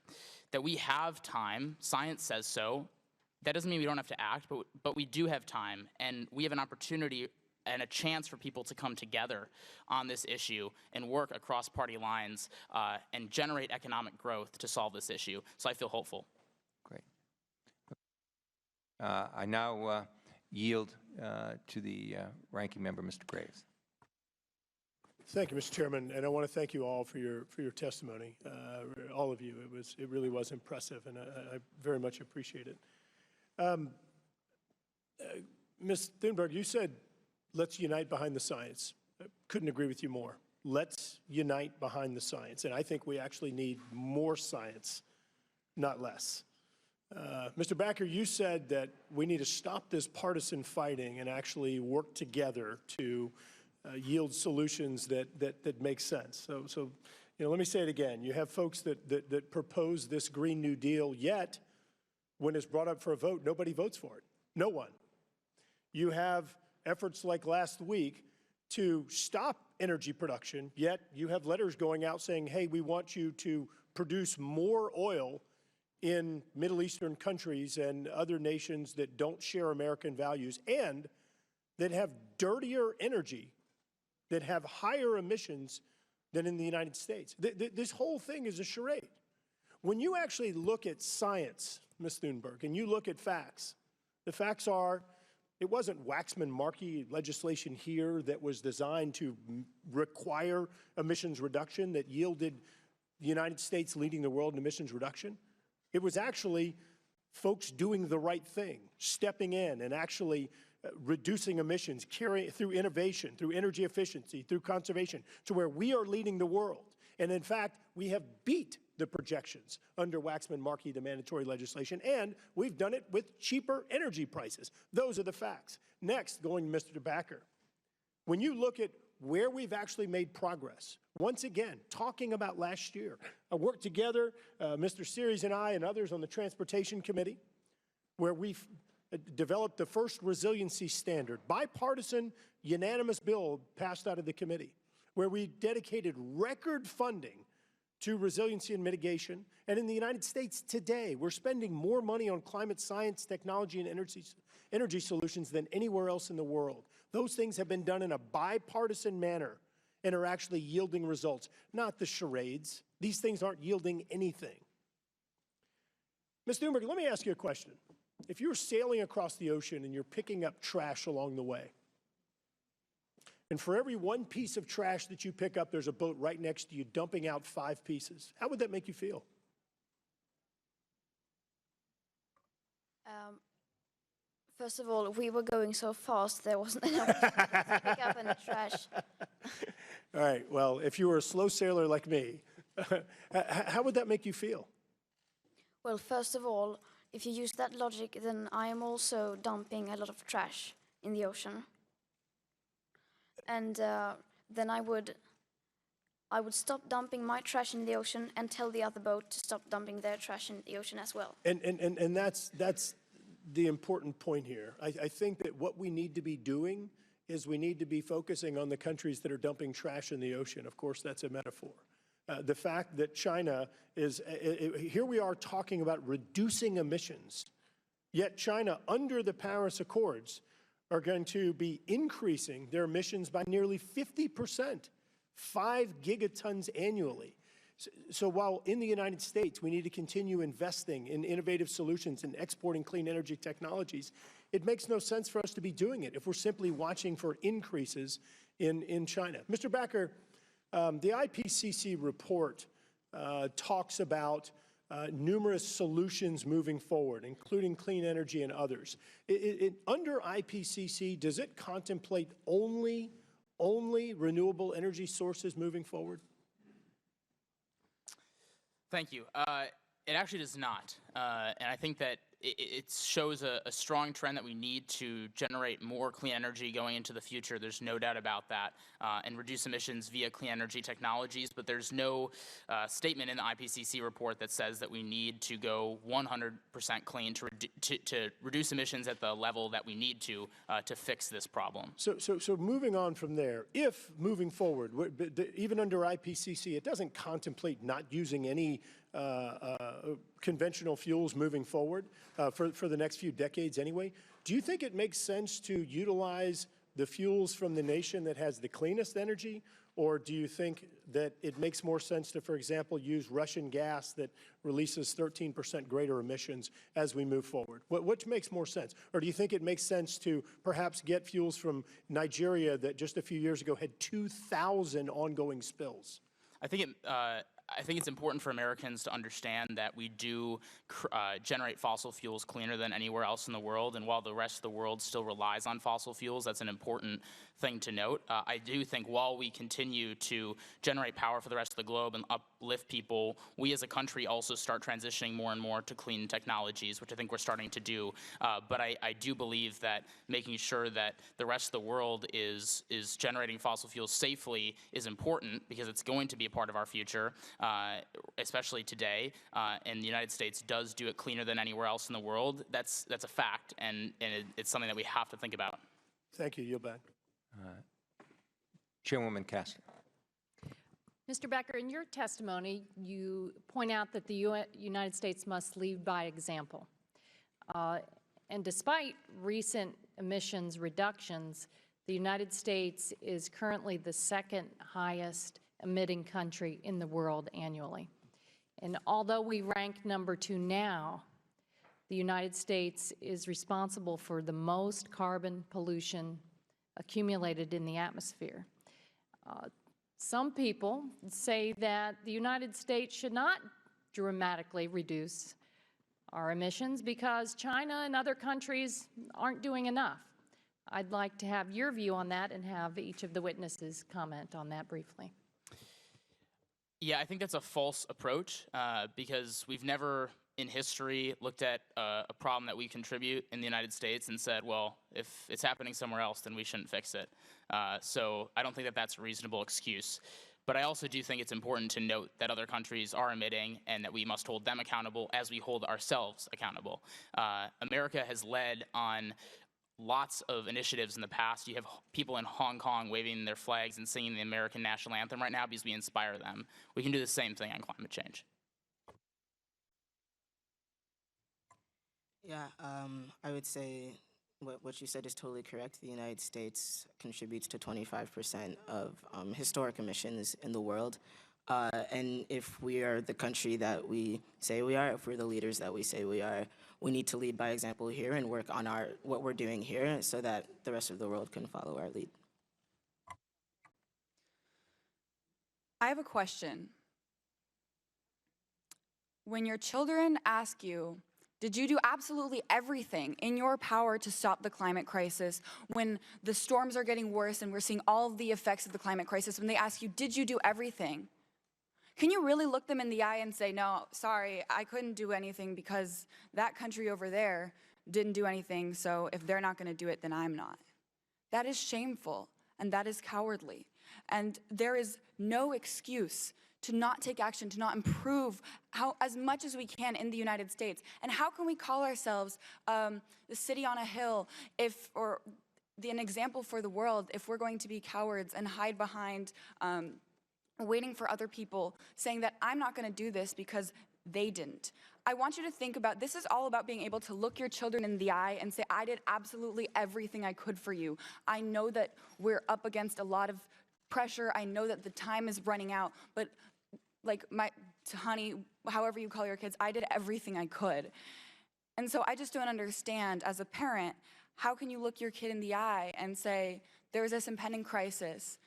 that we have time, science says so. That doesn't mean we don't have to act, but we do have time, and we have an opportunity and a chance for people to come together on this issue and work across party lines and generate economic growth to solve this issue. So I feel hopeful. Great. I now yield to the ranking member, Mr. Graves. Thank you, Mr. Chairman, and I want to thank you all for your testimony, all of you. It really was impressive, and I very much appreciate it. Ms. Thunberg, you said, let's unite behind the science. I couldn't agree with you more. Let's unite behind the science, and I think we actually need more science, not less. Mr. Backer, you said that we need to stop this partisan fighting and actually work together to yield solutions that make sense. So let me say it again. You have folks that propose this Green New Deal, yet when it's brought up for a vote, nobody votes for it. No one. You have efforts like last week to stop energy production, yet you have letters going out saying, hey, we want you to produce more oil in Middle Eastern countries and other nations that don't share American values and that have dirtier energy, that have higher emissions than in the United States. This whole thing is a charade. When you actually look at science, Ms. Thunberg, and you look at facts, the facts are, it wasn't Waxman-Markey legislation here that was designed to require emissions reduction that yielded the United States leading the world in emissions reduction. It was actually folks doing the right thing, stepping in and actually reducing emissions, through innovation, through energy efficiency, through conservation, to where we are leading the world. And in fact, we have beat the projections under Waxman-Markey, the mandatory legislation, and we've done it with cheaper energy prices. Those are the facts. Next, going to Mr. Backer, when you look at where we've actually made progress, once again, talking about last year, I worked together, Mr. Series and I and others on the Transportation Committee, where we've developed the first resiliency standard, bipartisan, unanimous bill passed out of the committee, where we dedicated record funding to resiliency and mitigation. And in the United States today, we're spending more money on climate science, technology, and energy solutions than anywhere else in the world. Those things have been done in a bipartisan manner and are actually yielding results, not the charades. These things aren't yielding anything. Ms. Thunberg, let me ask you a question. If you're sailing across the ocean and you're picking up trash along the way, and for every one piece of trash that you pick up, there's a boat right next to you dumping out 5 pieces, how would that make you feel? First of all, we were going so fast, there wasn't enough to pick up in the trash. All right, well, if you were a slow sailor like me, how would that make you feel? Well, first of all, if you use that logic, then I am also dumping a lot of trash in the ocean. And then I would stop dumping my trash in the ocean and tell the other boat to stop dumping their trash in the ocean as well. And that's the important point here. I think that what we need to be doing is we need to be focusing on the countries that are dumping trash in the ocean. Of course, that's a metaphor. The fact that China is, here we are talking about reducing emissions, yet China, under the Paris Accords, are going to be increasing their emissions by nearly 50%, 5 gigatons annually. So while in the United States we need to continue investing in innovative solutions and exporting clean energy technologies, it makes no sense for us to be doing it if we're simply watching for increases in China. Mr. Backer, the IPCC report talks about numerous solutions moving forward, including clean energy and others. Under IPCC, does it contemplate only renewable energy sources moving forward? Thank you. It actually does not. And I think that it shows a strong trend that we need to generate more clean energy going into the future. There's no doubt about that, and reduce emissions via clean energy technologies. But there's no statement in the IPCC report that says that we need to go 100% clean to reduce emissions at the level that we need to fix this problem. So moving on from there, if moving forward, even under IPCC, it doesn't contemplate not using any conventional fuels moving forward for the next few decades anyway, do you think it makes sense to utilize the fuels from the nation that has the cleanest energy? Or do you think that it makes more sense to, for example, use Russian gas that releases 13% greater emissions as we move forward? Which makes more sense? Or do you think it makes sense to perhaps get fuels from Nigeria that just a few years ago had 2,000 ongoing spills? I think it's important for Americans to understand that we do generate fossil fuels cleaner than anywhere else in the world, and while the rest of the world still relies on fossil fuels, that's an important thing to note. I do think while we continue to generate power for the rest of the globe and uplift people, we as a country also start transitioning more and more to clean technologies, which I think we're starting to do. But I do believe that making sure that the rest of the world is generating fossil fuels safely is important, because it's going to be a part of our future, especially today. And the United States does do it cleaner than anywhere else in the world. That's a fact, and it's something that we have to think about. Thank you. Yield back. Chairwoman Castor. Mr. Becker, in your testimony, you point out that the United States must lead by example. And despite recent emissions reductions, the United States is currently the second highest emitting country in the world annually. And although we rank number 2 now, the United States is responsible for the most carbon pollution accumulated in the atmosphere. Some people say that the United States should not dramatically reduce our emissions because China and other countries aren't doing enough. I'd like to have your view on that and have each of the witnesses comment on that briefly. Yeah, I think that's a false approach because we've never in history looked at a problem that we contribute in the United States and said, well, if it's happening somewhere else, then we shouldn't fix it. So I don't think that that's a reasonable excuse. But I also do think it's important to note that other countries are emitting and that we must hold them accountable as we hold ourselves accountable. America has led on lots of initiatives in the past. You have people in Hong Kong waving their flags and singing the American national anthem right now because we inspire them. We can do the same thing on climate change. Yeah, I would say what you said is totally correct. The United States contributes to 25% of historic emissions in the world. And if we are the country that we say we are, if we're the leaders that we say we are, we need to lead by example here and work on what we're doing here so that the rest of the world can follow our lead. I have a question. When your children ask you, did you do absolutely everything in your power to stop the climate crisis when the storms are getting worse and we're seeing all of the effects of the climate crisis? When they ask you, did you do everything? Can you really look them in the eye and say, no, sorry, I couldn't do anything because that country over there didn't do anything, so if they're not going to do it, then I'm not? That is shameful, and that is cowardly. And there is no excuse to not take action, to not improve as much as we can in the United States. And how can we call ourselves the city on a hill or an example for the world if we're going to be cowards and hide behind waiting for other people, saying that I'm not going to do this because they didn't? I want you to think about, this is all about being able to look your children in the eye and say, I did absolutely everything I could for you. I know that we're up against a lot of pressure. I know that the time is running out, but like honey, however you call your kids, I did everything I could. And so I just don't understand, as a parent, how can you look your kid in the eye and say, there's this impending crisis,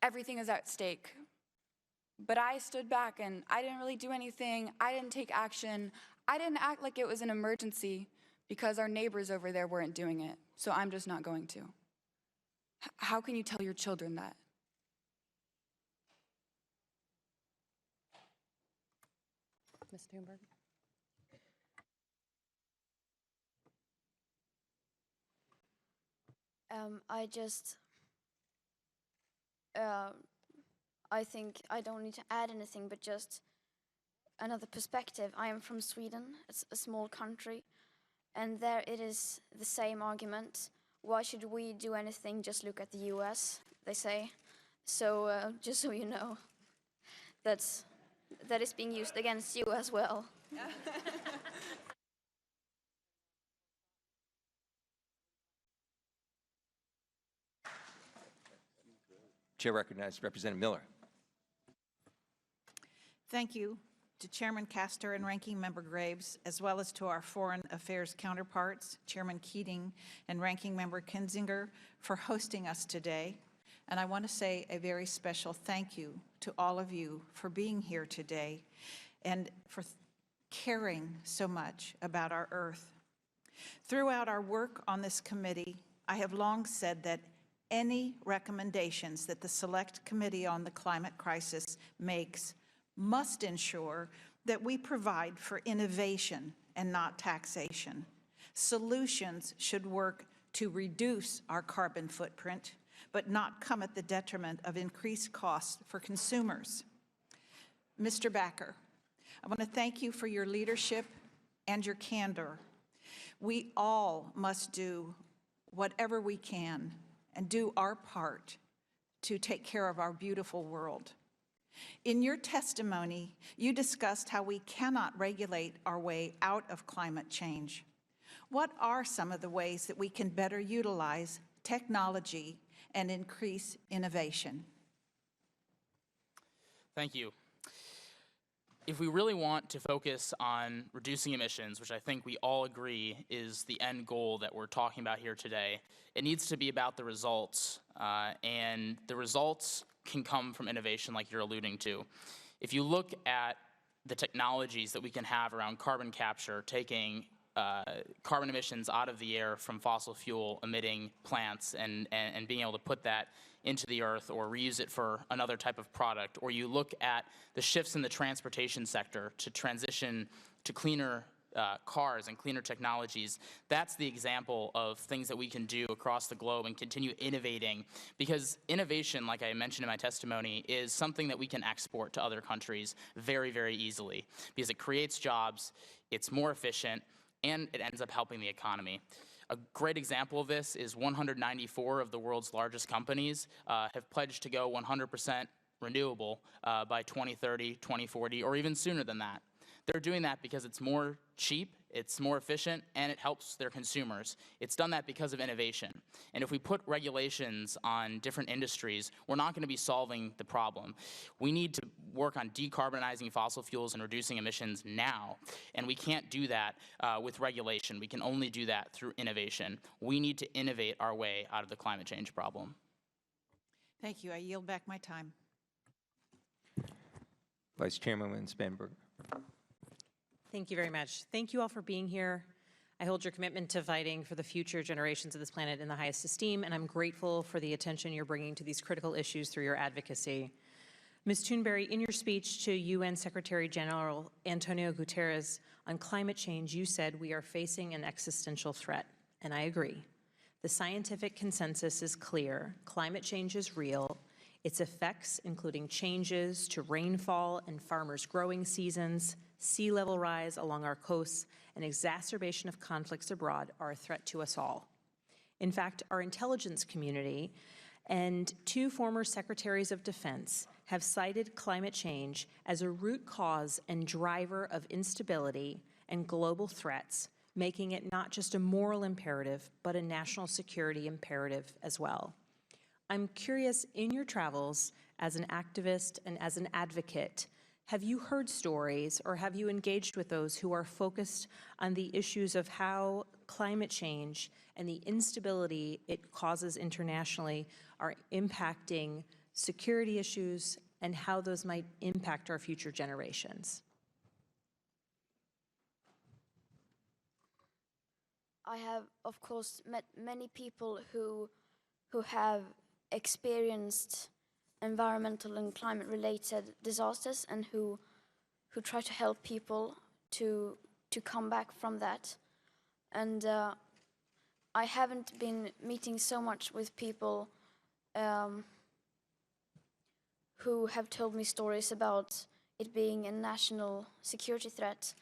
everything is at stake. But I stood back and I didn't really do anything. I didn't take action. I didn't act like it was an emergency because our neighbors over there weren't doing it. So I'm just not going to. How can you tell your children that? Ms. Thunberg? I think I don't need to add anything, but just another perspective. I am from Sweden. It's a small country, and there it is the same argument. Why should we do anything? Just look at the US, they say. So just so you know, that is being used against you as well. Chair recognizes Representative Miller. Thank you to Chairman Castor and Ranking Member Graves, as well as to our foreign affairs counterparts, Chairman Keating and Ranking Member Kinzinger, for hosting us today. And I want to say a very special thank you to all of you for being here today and for caring so much about our Earth. Throughout our work on this committee, I have long said that any recommendations that the Select Committee on the Climate Crisis makes must ensure that we provide for innovation and not taxation. Solutions should work to reduce our carbon footprint, but not come at the detriment of increased costs for consumers. Mr. Backer, I want to thank you for your leadership and your candor. We all must do whatever we can and do our part to take care of our beautiful world. In your testimony, you discussed how we cannot regulate our way out of climate change. What are some of the ways that we can better utilize technology and increase innovation? Thank you. If we really want to focus on reducing emissions, which I think we all agree is the end goal that we're talking about here today, it needs to be about the results, and the results can come from innovation like you're alluding to. If you look at the technologies that we can have around carbon capture, taking carbon emissions out of the air from fossil fuel emitting plants and being able to put that into the earth or reuse it for another type of product, or you look at the shifts in the transportation sector to transition to cleaner cars and cleaner technologies, that's the example of things that we can do across the globe and continue innovating, because innovation, like I mentioned in my testimony, is something that we can export to other countries very, very easily, because it creates jobs, it's more efficient, and it ends up helping the economy. A great example of this is 194 of the world's largest companies have pledged to go 100% renewable by 2030, 2040, or even sooner than that. They're doing that because it's more cheap, it's more efficient, and it helps their consumers. It's done that because of innovation. And if we put regulations on different industries, we're not going to be solving the problem. We need to work on decarbonizing fossil fuels and reducing emissions now. And we can't do that with regulation. We can only do that through innovation. We need to innovate our way out of the climate change problem. Thank you. I yield back my time. Vice Chairman Spanberg. Thank you very much. Thank you all for being here. I hold your commitment to fighting for the future generations of this planet in the highest esteem, and I'm grateful for the attention you're bringing to these critical issues through your advocacy. Ms. Thunberg, in your speech to UN Secretary General Antonio Guterres on climate change, you said we are facing an existential threat, and I agree. The scientific consensus is clear. Climate change is real. Its effects, including changes to rainfall and farmers' growing seasons, sea level rise along our coasts, and exacerbation of conflicts abroad, are a threat to us all. In fact, our intelligence community and 2 former secretaries of defense have cited climate change as a root cause and driver of instability and global threats, making it not just a moral imperative, but a national security imperative as well. I'm curious, in your travels as an activist and as an advocate, have you heard stories or have you engaged with those who are focused on the issues of how climate change and the instability it causes internationally are impacting security issues and how those might impact our future generations? I have, of course, met many people who have experienced environmental and climate-related disasters and who try to help people to come back from that. And I haven't been meeting so much with people who have told me stories about it being a national security threat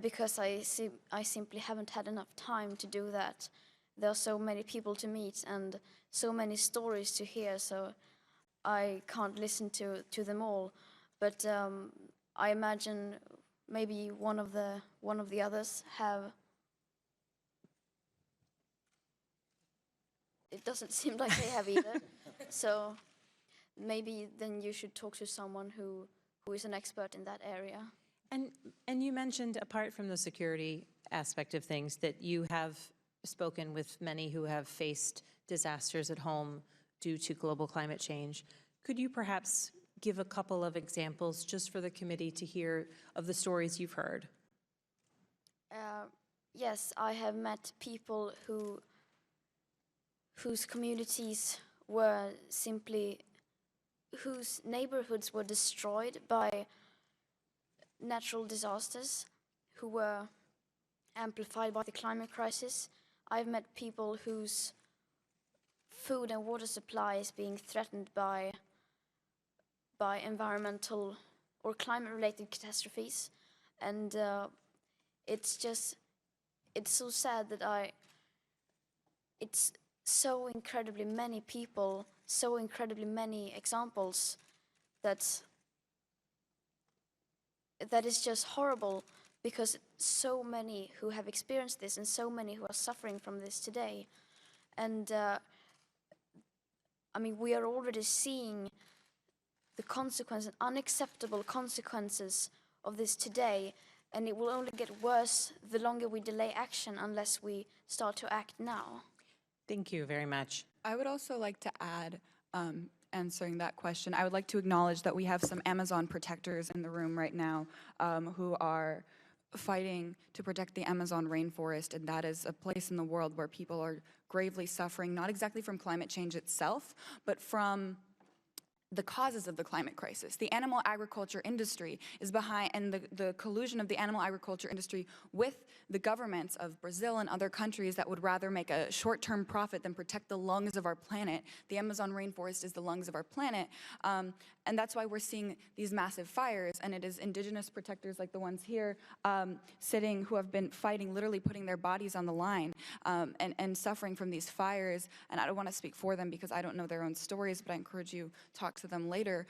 because I simply haven't had enough time to do that. There are so many people to meet and so many stories to hear, so I can't listen to them all. But I imagine maybe one of the others have. It doesn't seem like they have either. So maybe then you should talk to someone who is an expert in that area. And you mentioned, apart from the security aspect of things, that you have spoken with many who have faced disasters at home due to global climate change. Could you perhaps give a couple of examples just for the committee to hear of the stories you've heard? Yes, I have met people whose communities were simply, whose neighborhoods were destroyed by natural disasters, who were amplified by the climate crisis. I've met people whose food and water supply is being threatened by environmental or climate-related catastrophes. And it's so sad that it's so incredibly many people, so incredibly many examples that is just horrible, because so many who have experienced this and so many who are suffering from this today. And I mean, we are already seeing the consequences, unacceptable consequences of this today, and it will only get worse the longer we delay action unless we start to act now. Thank you very much. I would also like to add, answering that question, I would like to acknowledge that we have some Amazon protectors in the room right now who are fighting to protect the Amazon rainforest, and that is a place in the world where people are gravely suffering, not exactly from climate change itself, but from the causes of the climate crisis. The animal agriculture industry is behind, and the collusion of the animal agriculture industry with the governments of Brazil and other countries that would rather make a short-term profit than protect the lungs of our planet. The Amazon rainforest is the lungs of our planet, and that's why we're seeing these massive fires, and it is indigenous protectors like the ones here sitting who have been fighting, literally putting their bodies on the line and suffering from these fires. And I don't want to speak for them because I don't know their own stories, but I encourage you to talk to them later.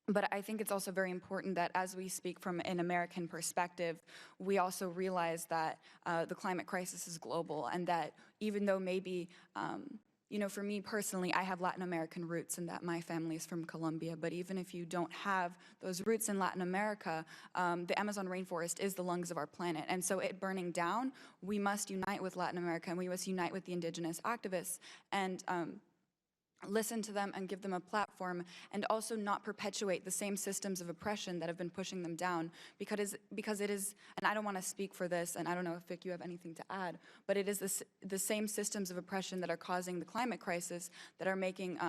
But I think it's also very important that as we speak from an American perspective, we also realize that the climate crisis is global, and that even though maybe, you know, for me personally, I have Latin American roots and that my family is from Colombia, but even if you don't have those roots in Latin America, the Amazon rainforest is the lungs of our planet. And so it burning down, we must unite with Latin America, and we must unite with the indigenous activists and listen to them and give them a platform, and also not perpetuate the same systems of oppression that have been pushing them down, because it is, and I don't want to speak for this, and I don't know if Vic, you have anything to add, but it is the same systems of oppression that are causing the climate crisis that are making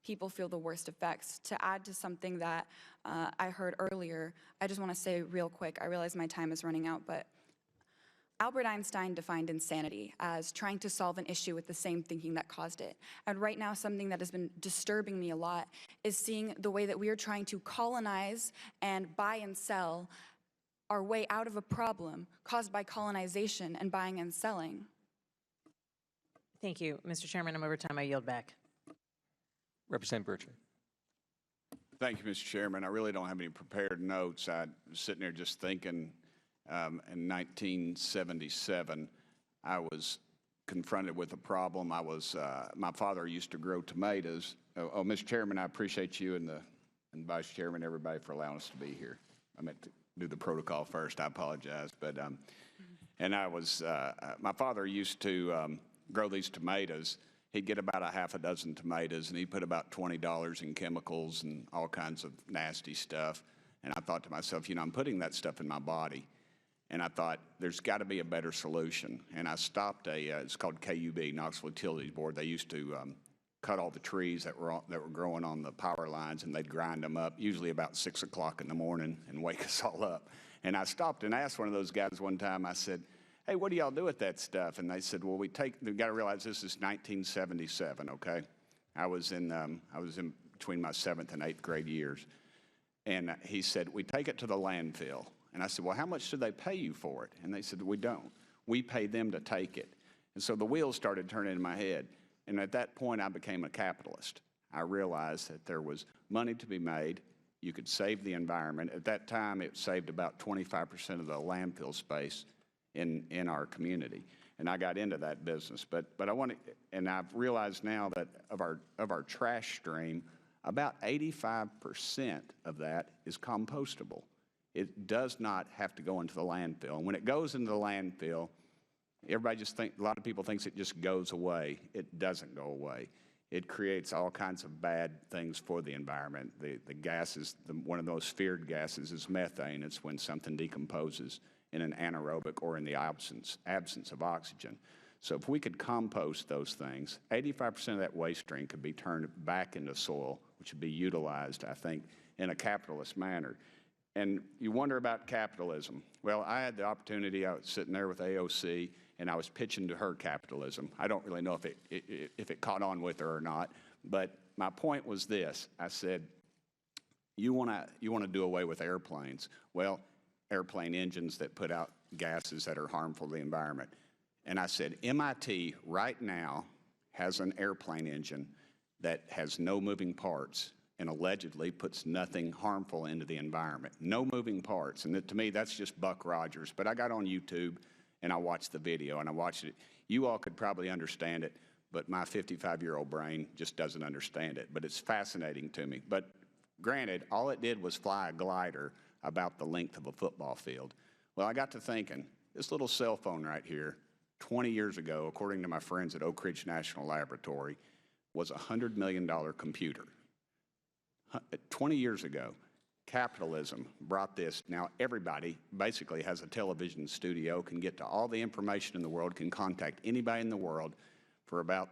people feel the worst effects. To add to something that I heard earlier, I just want to say real quick, I realize my time is running out, but Albert Einstein defined insanity as trying to solve an issue with the same thinking that caused it. And right now, something that has been disturbing me a lot is seeing the way that we are trying to colonize and buy and sell our way out of a problem caused by colonization and buying and selling. Thank you. Mr. Chairman, I'm over time. I yield back. Representative Burchett. Thank you, Mr. Chairman. I really don't have any prepared notes. I was sitting there just thinking, in 1977, I was confronted with a problem. My father used to grow tomatoes. Mr. Chairman, I appreciate you and Vice Chairman, everybody, for allowing us to be here. I meant to do the protocol first. I apologize. But, and my father used to grow these tomatoes. He'd get about a half a dozen tomatoes, and he'd put about $20 in chemicals and all kinds of nasty stuff. And I thought to myself, you know, I'm putting that stuff in my body. And I thought, there's got to be a better solution. And I stopped it's called KUB, Knoxville Utilities Board. They used to cut all the trees that were growing on the power lines, and they'd grind them up, usually about 6 o'clock in the morning, and wake us all up. And I stopped and asked one of those guys one time, I said, hey, what do y'all do with that stuff? And they said, well, we got to realize this is 1977, okay? I was in between my 7th and 8th grade years. And he said, we take it to the landfill. And I said, well, how much do they pay you for it? And they said, we don't. We pay them to take it. And so the wheels started turning in my head. And at that point, I became a capitalist. I realized that there was money to be made. You could save the environment. At that time, it saved about 25% of the landfill space in our community. And I got into that business. But I want to, and I've realized now that of our trash stream, about 85% of that is compostable. It does not have to go into the landfill. And when it goes into the landfill, everybody just thinks, a lot of people thinks it just goes away. It doesn't go away. It creates all kinds of bad things for the environment. The gases, one of those feared gases is methane. It's when something decomposes in an anaerobic or in the absence of oxygen. So if we could compost those things, 85% of that waste stream could be turned back into soil, which would be utilized, I think, in a capitalist manner. And you wonder about capitalism. Well, I had the opportunity, I was sitting there with AOC, and I was pitching to her capitalism. I don't really know if it caught on with her or not, but my point was this. I said, you want to do away with airplanes. Well, airplane engines that put out gases that are harmful to the environment. And I said, MIT right now has an airplane engine that has no moving parts and allegedly puts nothing harmful into the environment. No moving parts. And to me, that's just Buck Rogers. But I got on YouTube and I watched the video and I watched it. You all could probably understand it, but my 55-year-old brain just doesn't understand it. But it's fascinating to me. But granted, all it did was fly a glider about the length of a football field. Well, I got to thinking, this little cell phone right here, 20 years ago, according to my friends at Oak Ridge National Laboratory, was a $100 million computer. 20 years ago, capitalism brought this. Now everybody basically has a television studio, can get to all the information in the world, can contact anybody in the world for about,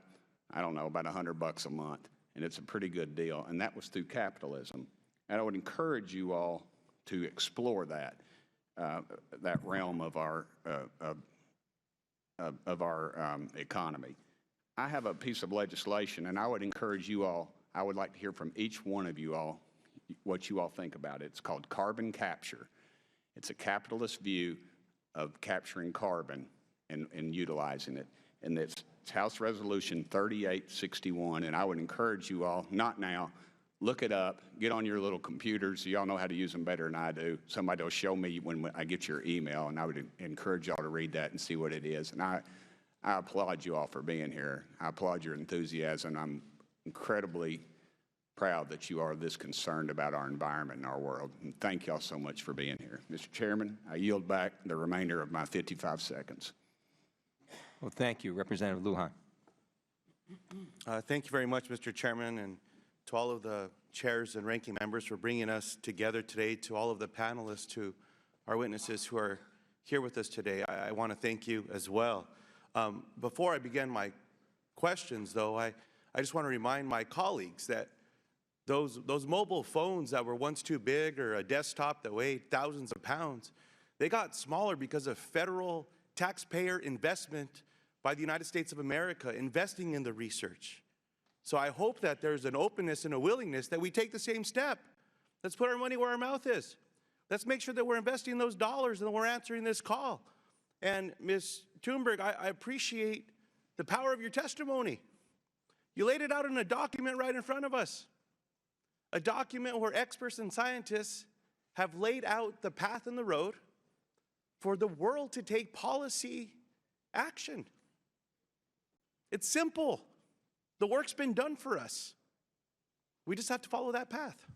I don't know, about $100 a month. And it's a pretty good deal. And that was through capitalism. And I would encourage you all to explore that realm of our economy. I have a piece of legislation, and I would encourage you all, I would like to hear from each one of you all what you all think about it. It's called carbon capture. It's a capitalist view of capturing carbon and utilizing it. And it's House Resolution 3861, and I would encourage you all, not now, look it up, get on your little computers. You all know how to use them better than I do. Somebody will show me when I get your email, and I would encourage you all to read that and see what it is. And I applaud you all for being here. I applaud your enthusiasm. I'm incredibly proud that you are this concerned about our environment and our world. And thank you all so much for being here. Mr. Chairman, I yield back the remainder of my 55 seconds. Well, thank you, Representative Lujan. Thank you very much, Mr. Chairman, and to all of the chairs and ranking members for bringing us together today, to all of the panelists, to our witnesses who are here with us today. I want to thank you as well. Before I begin my questions, though, I just want to remind my colleagues that those mobile phones that were once too big, or a desktop that weighed thousands of pounds, they got smaller because of federal taxpayer investment by the United States of America, investing in the research. So I hope that there's an openness and a willingness that we take the same step. Let's put our money where our mouth is. Let's make sure that we're investing those dollars and we're answering this call. And Ms. Thunberg, I appreciate the power of your testimony. You laid it out in a document right in front of us. A document where experts and scientists have laid out the path and the road for the world to take policy action. It's simple. The work's been done for us. We just have to follow that path.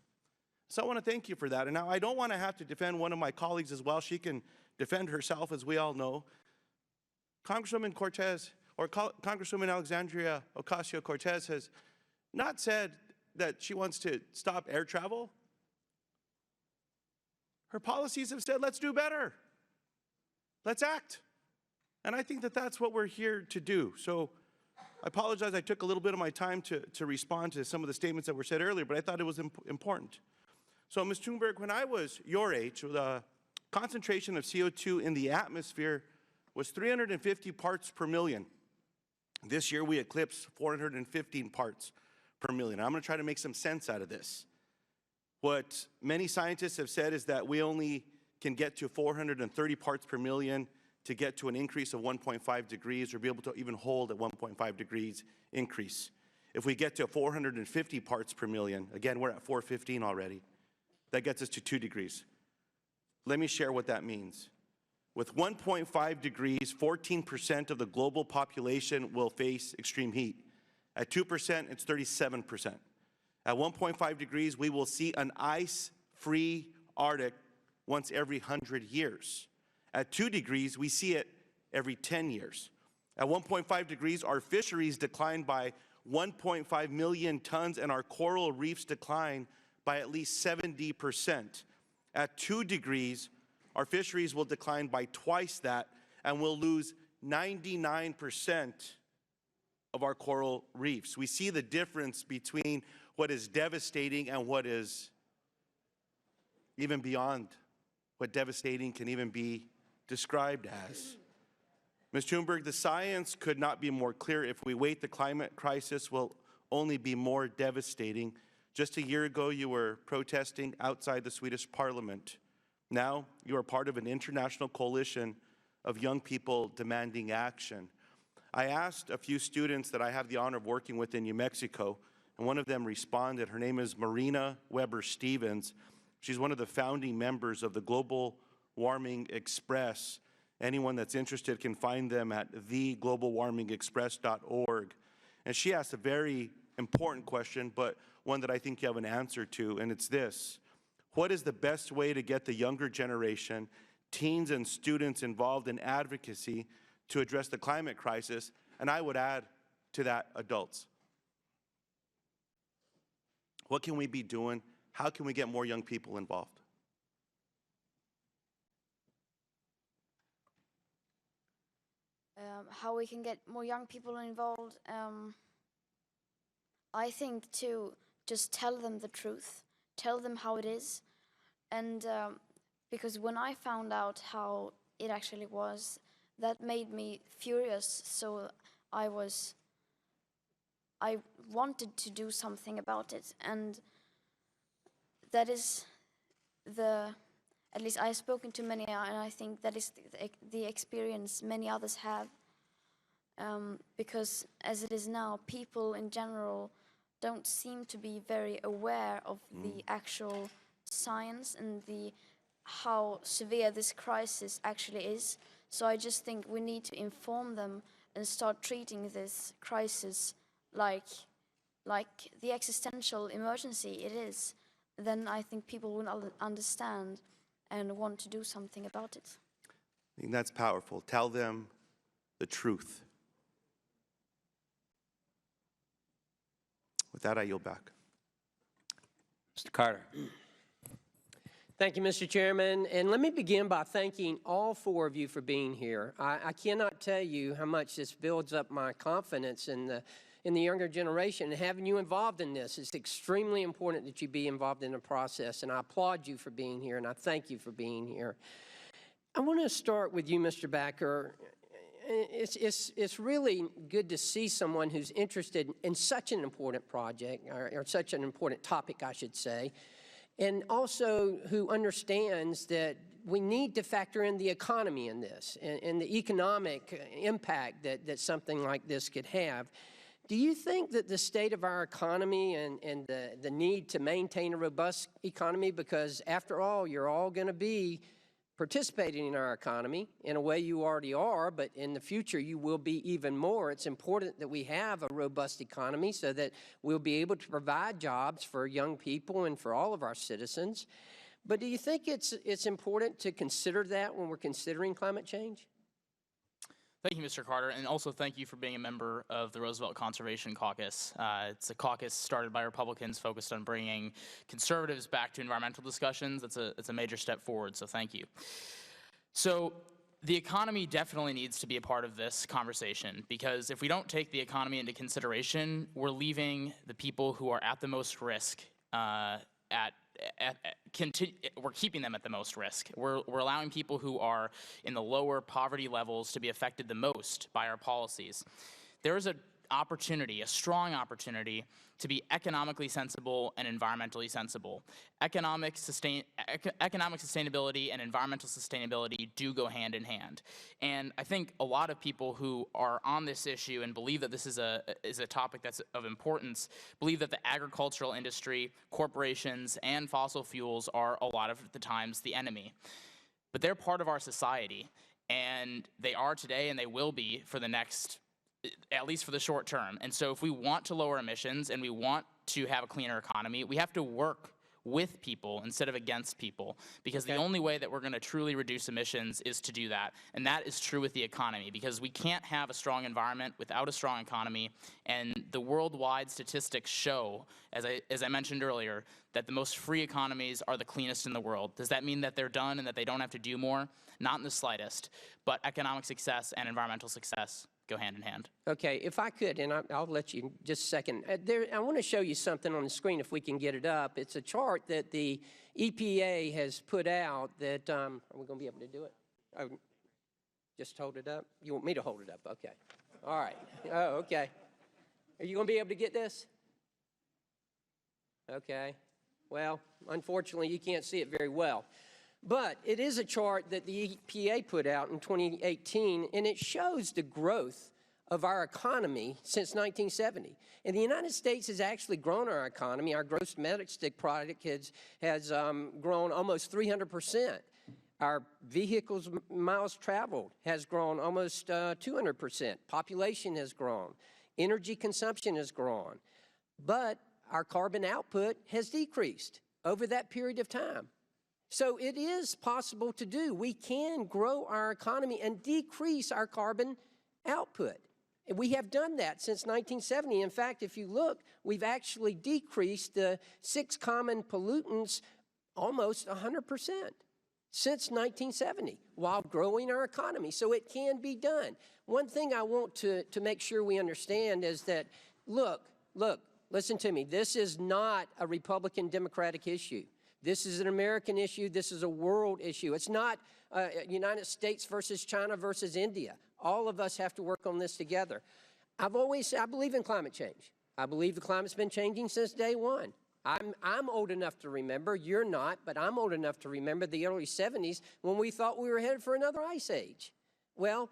So I want to thank you for that. And now I don't want to have to defend one of my colleagues as well. She can defend herself, as we all know. Congresswoman Cortez, or Congresswoman Alexandria Ocasio-Cortez, has not said that she wants to stop air travel. Her policies have said, let's do better. Let's act. And I think that that's what we're here to do. So I apologize, I took a little bit of my time to respond to some of the statements that were said earlier, but I thought it was important. So Ms. Thunberg, when I was your age, the concentration of CO2 in the atmosphere was 350 parts per million. This year we eclipsed 415 parts per million. I'm going to try to make some sense out of this. What many scientists have said is that we only can get to 430 parts per million to get to an increase of 1.5 degrees or be able to even hold at 1.5 degrees increase. If we get to 450 parts per million, again, we're at 415 already, that gets us to 2 degrees. Let me share what that means. With 1.5 degrees, 14% of the global population will face extreme heat. At 2%, it's 37%. At 1.5 degrees, we will see an ice-free Arctic once every 100 years. At 2 degrees, we see it every 10 years. At 1.5 degrees, our fisheries decline by 1.5 million tons and our coral reefs decline by at least 70%. At 2 degrees, our fisheries will decline by twice that and we'll lose 99% of our coral reefs. We see the difference between what is devastating and what is even beyond what devastating can even be described as. Ms. Thunberg, the science could not be more clear. If we wait, the climate crisis will only be more devastating. Just a year ago, you were protesting outside the Swedish parliament. Now, you are part of an international coalition of young people demanding action. I asked a few students that I have the honor of working with in New Mexico, and one of them responded. Her name is Marina Weber-Stevens. She's one of the founding members of the Global Warming Express. Anyone that's interested can find them at theglobalwarmingexpress.org. And she asked a very important question, but one that I think you have an answer to, and it's this. What is the best way to get the younger generation, teens and students involved in advocacy to address the climate crisis? And I would add to that, adults. What can we be doing? How can we get more young people involved? How we can get more young people involved? I think to just tell them the truth, tell them how it is. And because when I found out how it actually was, that made me furious. So I wanted to do something about it. And that is at least I've spoken to many, and I think that is the experience many others have. Because as it is now, people in general don't seem to be very aware of the actual science and how severe this crisis actually is. So I just think we need to inform them and start treating this crisis like the existential emergency it is. Then I think people will understand and want to do something about it. I think that's powerful. Tell them the truth. With that, I yield back. Mr. Carter. Thank you, Mr. Chairman. And let me begin by thanking all four of you for being here. I cannot tell you how much this builds up my confidence in the younger generation. And having you involved in this, it's extremely important that you be involved in the process. And I applaud you for being here, and I thank you for being here. I want to start with you, Mr. Backer. It's really good to see someone who's interested in such an important project, or such an important topic, I should say, and also who understands that we need to factor in the economy in this and the economic impact that something like this could have. Do you think that the state of our economy and the need to maintain a robust economy, because after all, you're all going to be participating in our economy in a way you already are, but in the future you will be even more. It's important that we have a robust economy so that we'll be able to provide jobs for young people and for all of our citizens. But do you think it's important to consider that when we're considering climate change? Thank you, Mr. Carter, and also thank you for being a member of the Roosevelt Conservation Caucus. It's a caucus started by Republicans focused on bringing conservatives back to environmental discussions. It's a major step forward, so thank you. So the economy definitely needs to be a part of this conversation, because if we don't take the economy into consideration, we're leaving the people who are at the most risk at we're keeping them at the most risk. We're allowing people who are in the lower poverty levels to be affected the most by our policies. There is an opportunity, a strong opportunity, to be economically sensible and environmentally sensible. Economic sustainability and environmental sustainability do go hand in hand. And I think a lot of people who are on this issue and believe that this is a topic that's of importance believe that the agricultural industry, corporations, and fossil fuels are a lot of the times the enemy. But they're part of our society, and they are today and they will be for the next, at least for the short term. And so if we want to lower emissions and we want to have a cleaner economy, we have to work with people instead of against people, because the only way that we're going to truly reduce emissions is to do that. And that is true with the economy, because we can't have a strong environment without a strong economy. And the worldwide statistics show, as I mentioned earlier, that the most free economies are the cleanest in the world. Does that mean that they're done and that they don't have to do more? Not in the slightest. But economic success and environmental success go hand in hand. Okay, if I could, and I'll let you in just a second. I want to show you something on the screen if we can get it up. It's a chart that the EPA has put out that, are we going to be able to do it? Oh, just hold it up? You want me to hold it up? Okay. All right. Oh, okay. Are you going to be able to get this? Okay. Well, unfortunately, you can't see it very well. But it is a chart that the EPA put out in 2018, and it shows the growth of our economy since 1970. And the United States has actually grown our economy. Our gross domestic product has grown almost 300%. Our vehicles miles traveled has grown almost 200%. Population has grown. Energy consumption has grown. But our carbon output has decreased over that period of time. So it is possible to do. We can grow our economy and decrease our carbon output. And we have done that since 1970. In fact, if you look, we've actually decreased the 6 common pollutants almost 100% since 1970 while growing our economy. So it can be done. One thing I want to make sure we understand is that, look, listen to me. This is not a Republican-Democratic issue. This is an American issue. This is a world issue. It's not United States versus China versus India. All of us have to work on this together. I believe in climate change. I believe the climate's been changing since day one. I'm old enough to remember. You're not, but I'm old enough to remember the early 70s when we thought we were headed for another ice age. Well,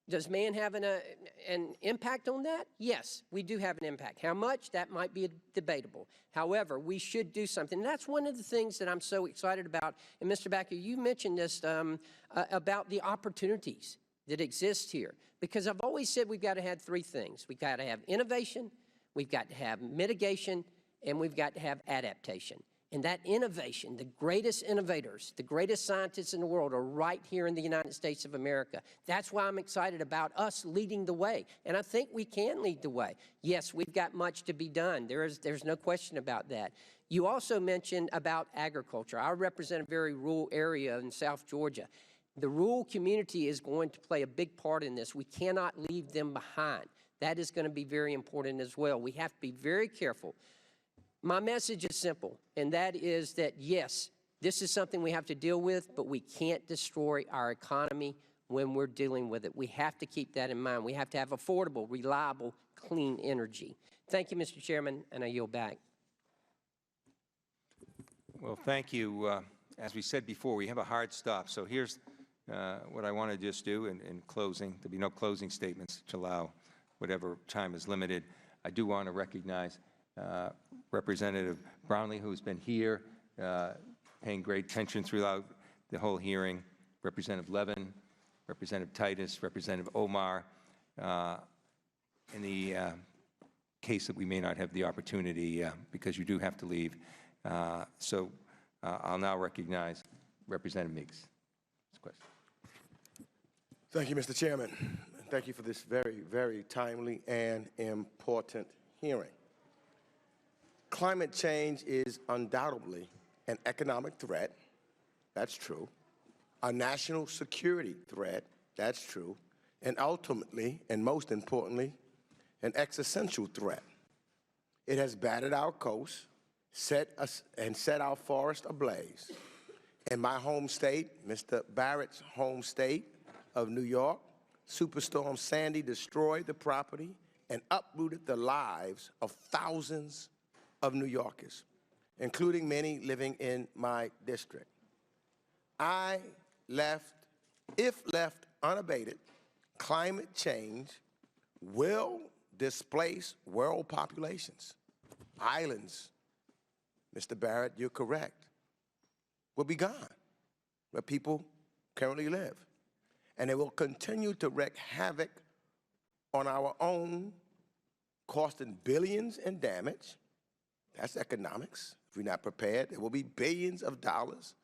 does man have an impact on that? Yes, we do have an impact. How much? That might be debatable. However, we should do something. And that's one of the things that I'm so excited about. And Mr. Backer, you mentioned this about the opportunities that exist here. Because I've always said we've got to have 3 things. We've got to have innovation, we've got to have mitigation, and we've got to have adaptation. And that innovation, the greatest innovators, the greatest scientists in the world are right here in the United States of America. That's why I'm excited about us leading the way. And I think we can lead the way. Yes, we've got much to be done. There's no question about that. You also mentioned about agriculture. I represent a very rural area in South Georgia. The rural community is going to play a big part in this. We cannot leave them behind. That is going to be very important as well. We have to be very careful. My message is simple, and that is that, yes, this is something we have to deal with, but we can't destroy our economy when we're dealing with it. We have to keep that in mind. We have to have affordable, reliable, clean energy. Thank you, Mr. Chairman, and I yield back. Well, thank you. As we said before, we have a hard stop. So here's what I want to just do in closing. There'll be no closing statements to allow whatever time is limited. I do want to recognize Representative Brownlee, who's been here, paying great attention throughout the whole hearing, Representative Levin, Representative Titus, Representative Omar, in the case that we may not have the opportunity because you do have to leave. So I'll now recognize Representative Meeks. Thank you, Mr. Chairman. Thank you for this very, very timely and important hearing. Climate change is undoubtedly an economic threat. That's true. A national security threat. That's true. And ultimately, and most importantly, an existential threat. It has battered our coast, set our forest ablaze. In my home state, Mr. Barrett's home state of New York, Superstorm Sandy destroyed the property and uprooted the lives of thousands of New Yorkers, including many living in my district. If left unabated, climate change will displace world populations. Islands, Mr. Barrett, you're correct, will be gone where people currently live. And it will continue to wreak havoc on our own, costing billions in damage. That's economics. If we're not prepared, there will be billions of dollars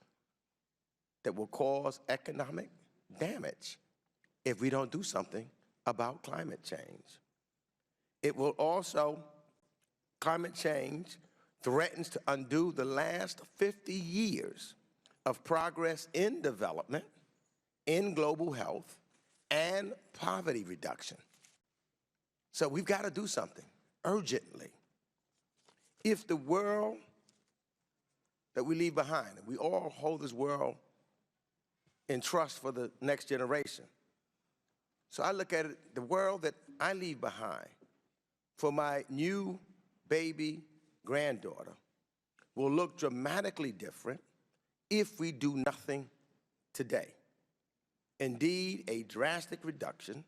that will cause economic damage if we don't do something about climate change. It will also, climate change threatens to undo the last 50 years of progress in development, in global health, and poverty reduction. So we've got to do something urgently. If the world that we leave behind, and we all hold this world in trust for the next generation. So I look at it, the world that I leave behind for my new baby granddaughter will look dramatically different if we do nothing today. Indeed, a drastic reduction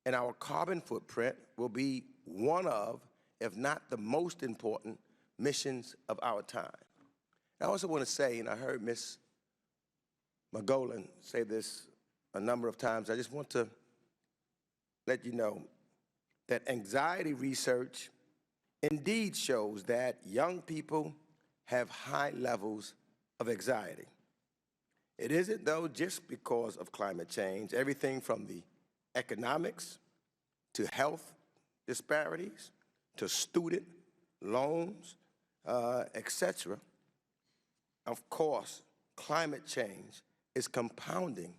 in our carbon footprint will be one of, if not the most important, missions of our time. I also want to say, and I heard Ms. McGolan say this a number of times, I just want to let you know that anxiety research indeed shows that young people have high levels of anxiety. It isn't, though, just because of climate change. Everything from the economics to health disparities to student loans, etc. Of course, climate change is compounding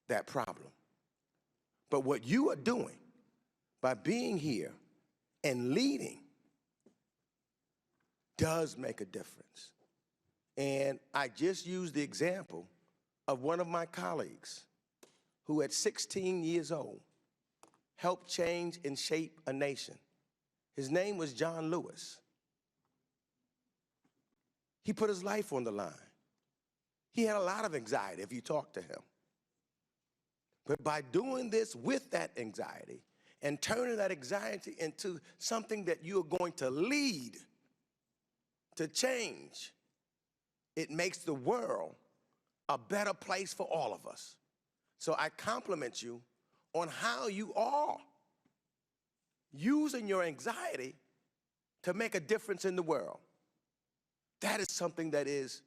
that problem. But what you are doing by being here and leading does make a difference. And I just used the example of one of my colleagues who at 16 years old helped change and shape a nation. His name was John Lewis. He put his life on the line. He had a lot of anxiety if you talk to him. But by doing this with that anxiety and turning that anxiety into something that you're going to lead to change, it makes the world a better place for all of us. So I compliment you on how you are using your anxiety to make a difference in the world. That is something that is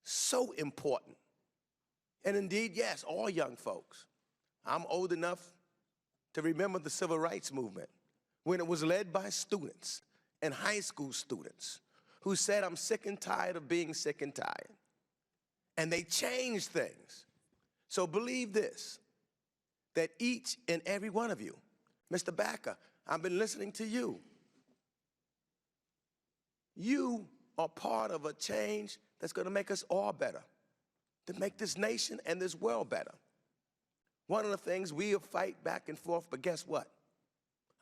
so important. And indeed, yes, all young folks. I'm old enough to remember the civil rights movement when it was led by students and high school students who said, I'm sick and tired of being sick and tired. And they changed things. So believe this, that each and every one of you, Mr. Backer, I've been listening to you. You are part of a change that's going to make us all better, to make this nation and this world better. One of the things we'll fight back and forth, but guess what?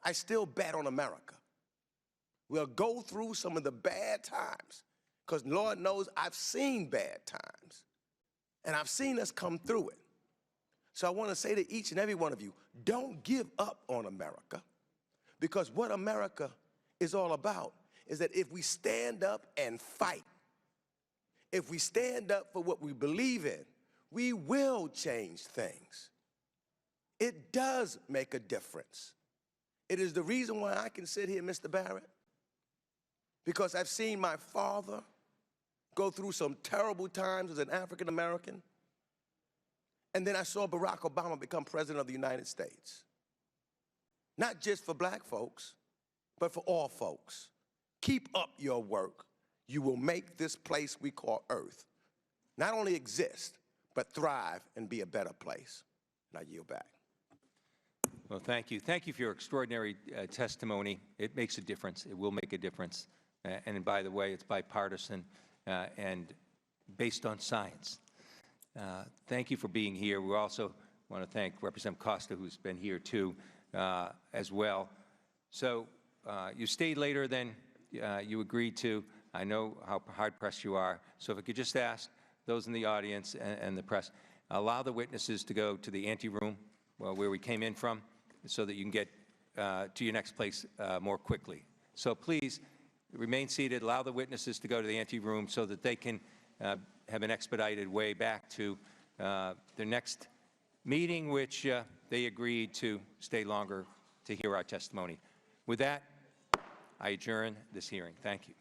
I still bet on America. We'll go through some of the bad times, because Lord knows I've seen bad times, and I've seen us come through it. So I want to say to each and every one of you, don't give up on America, because what America is all about is that if we stand up and fight, if we stand up for what we believe in, we will change things. It does make a difference. It is the reason why I can sit here, Mr. Barrett, because I've seen my father go through some terrible times as an African American, and then I saw Barack Obama become president of the United States. Not just for black folks, but for all folks. Keep up your work. You will make this place we call Earth not only exist, but thrive and be a better place. And I yield back. Well, thank you. Thank you for your extraordinary testimony. It makes a difference. It will make a difference. And by the way, it's bipartisan and based on science. Thank you for being here. We also want to thank Representative Costa, who's been here too, as well. So you stayed later than you agreed to. I know how hard-pressed you are. So if I could just ask those in the audience and the press, allow the witnesses to go to the anteroom where we came in from so that you can get to your next place more quickly. So please remain seated. Allow the witnesses to go to the anteroom so that they can have an expedited way back to their next meeting, which they agreed to stay longer to hear our testimony. With that, I adjourn this hearing. Thank you.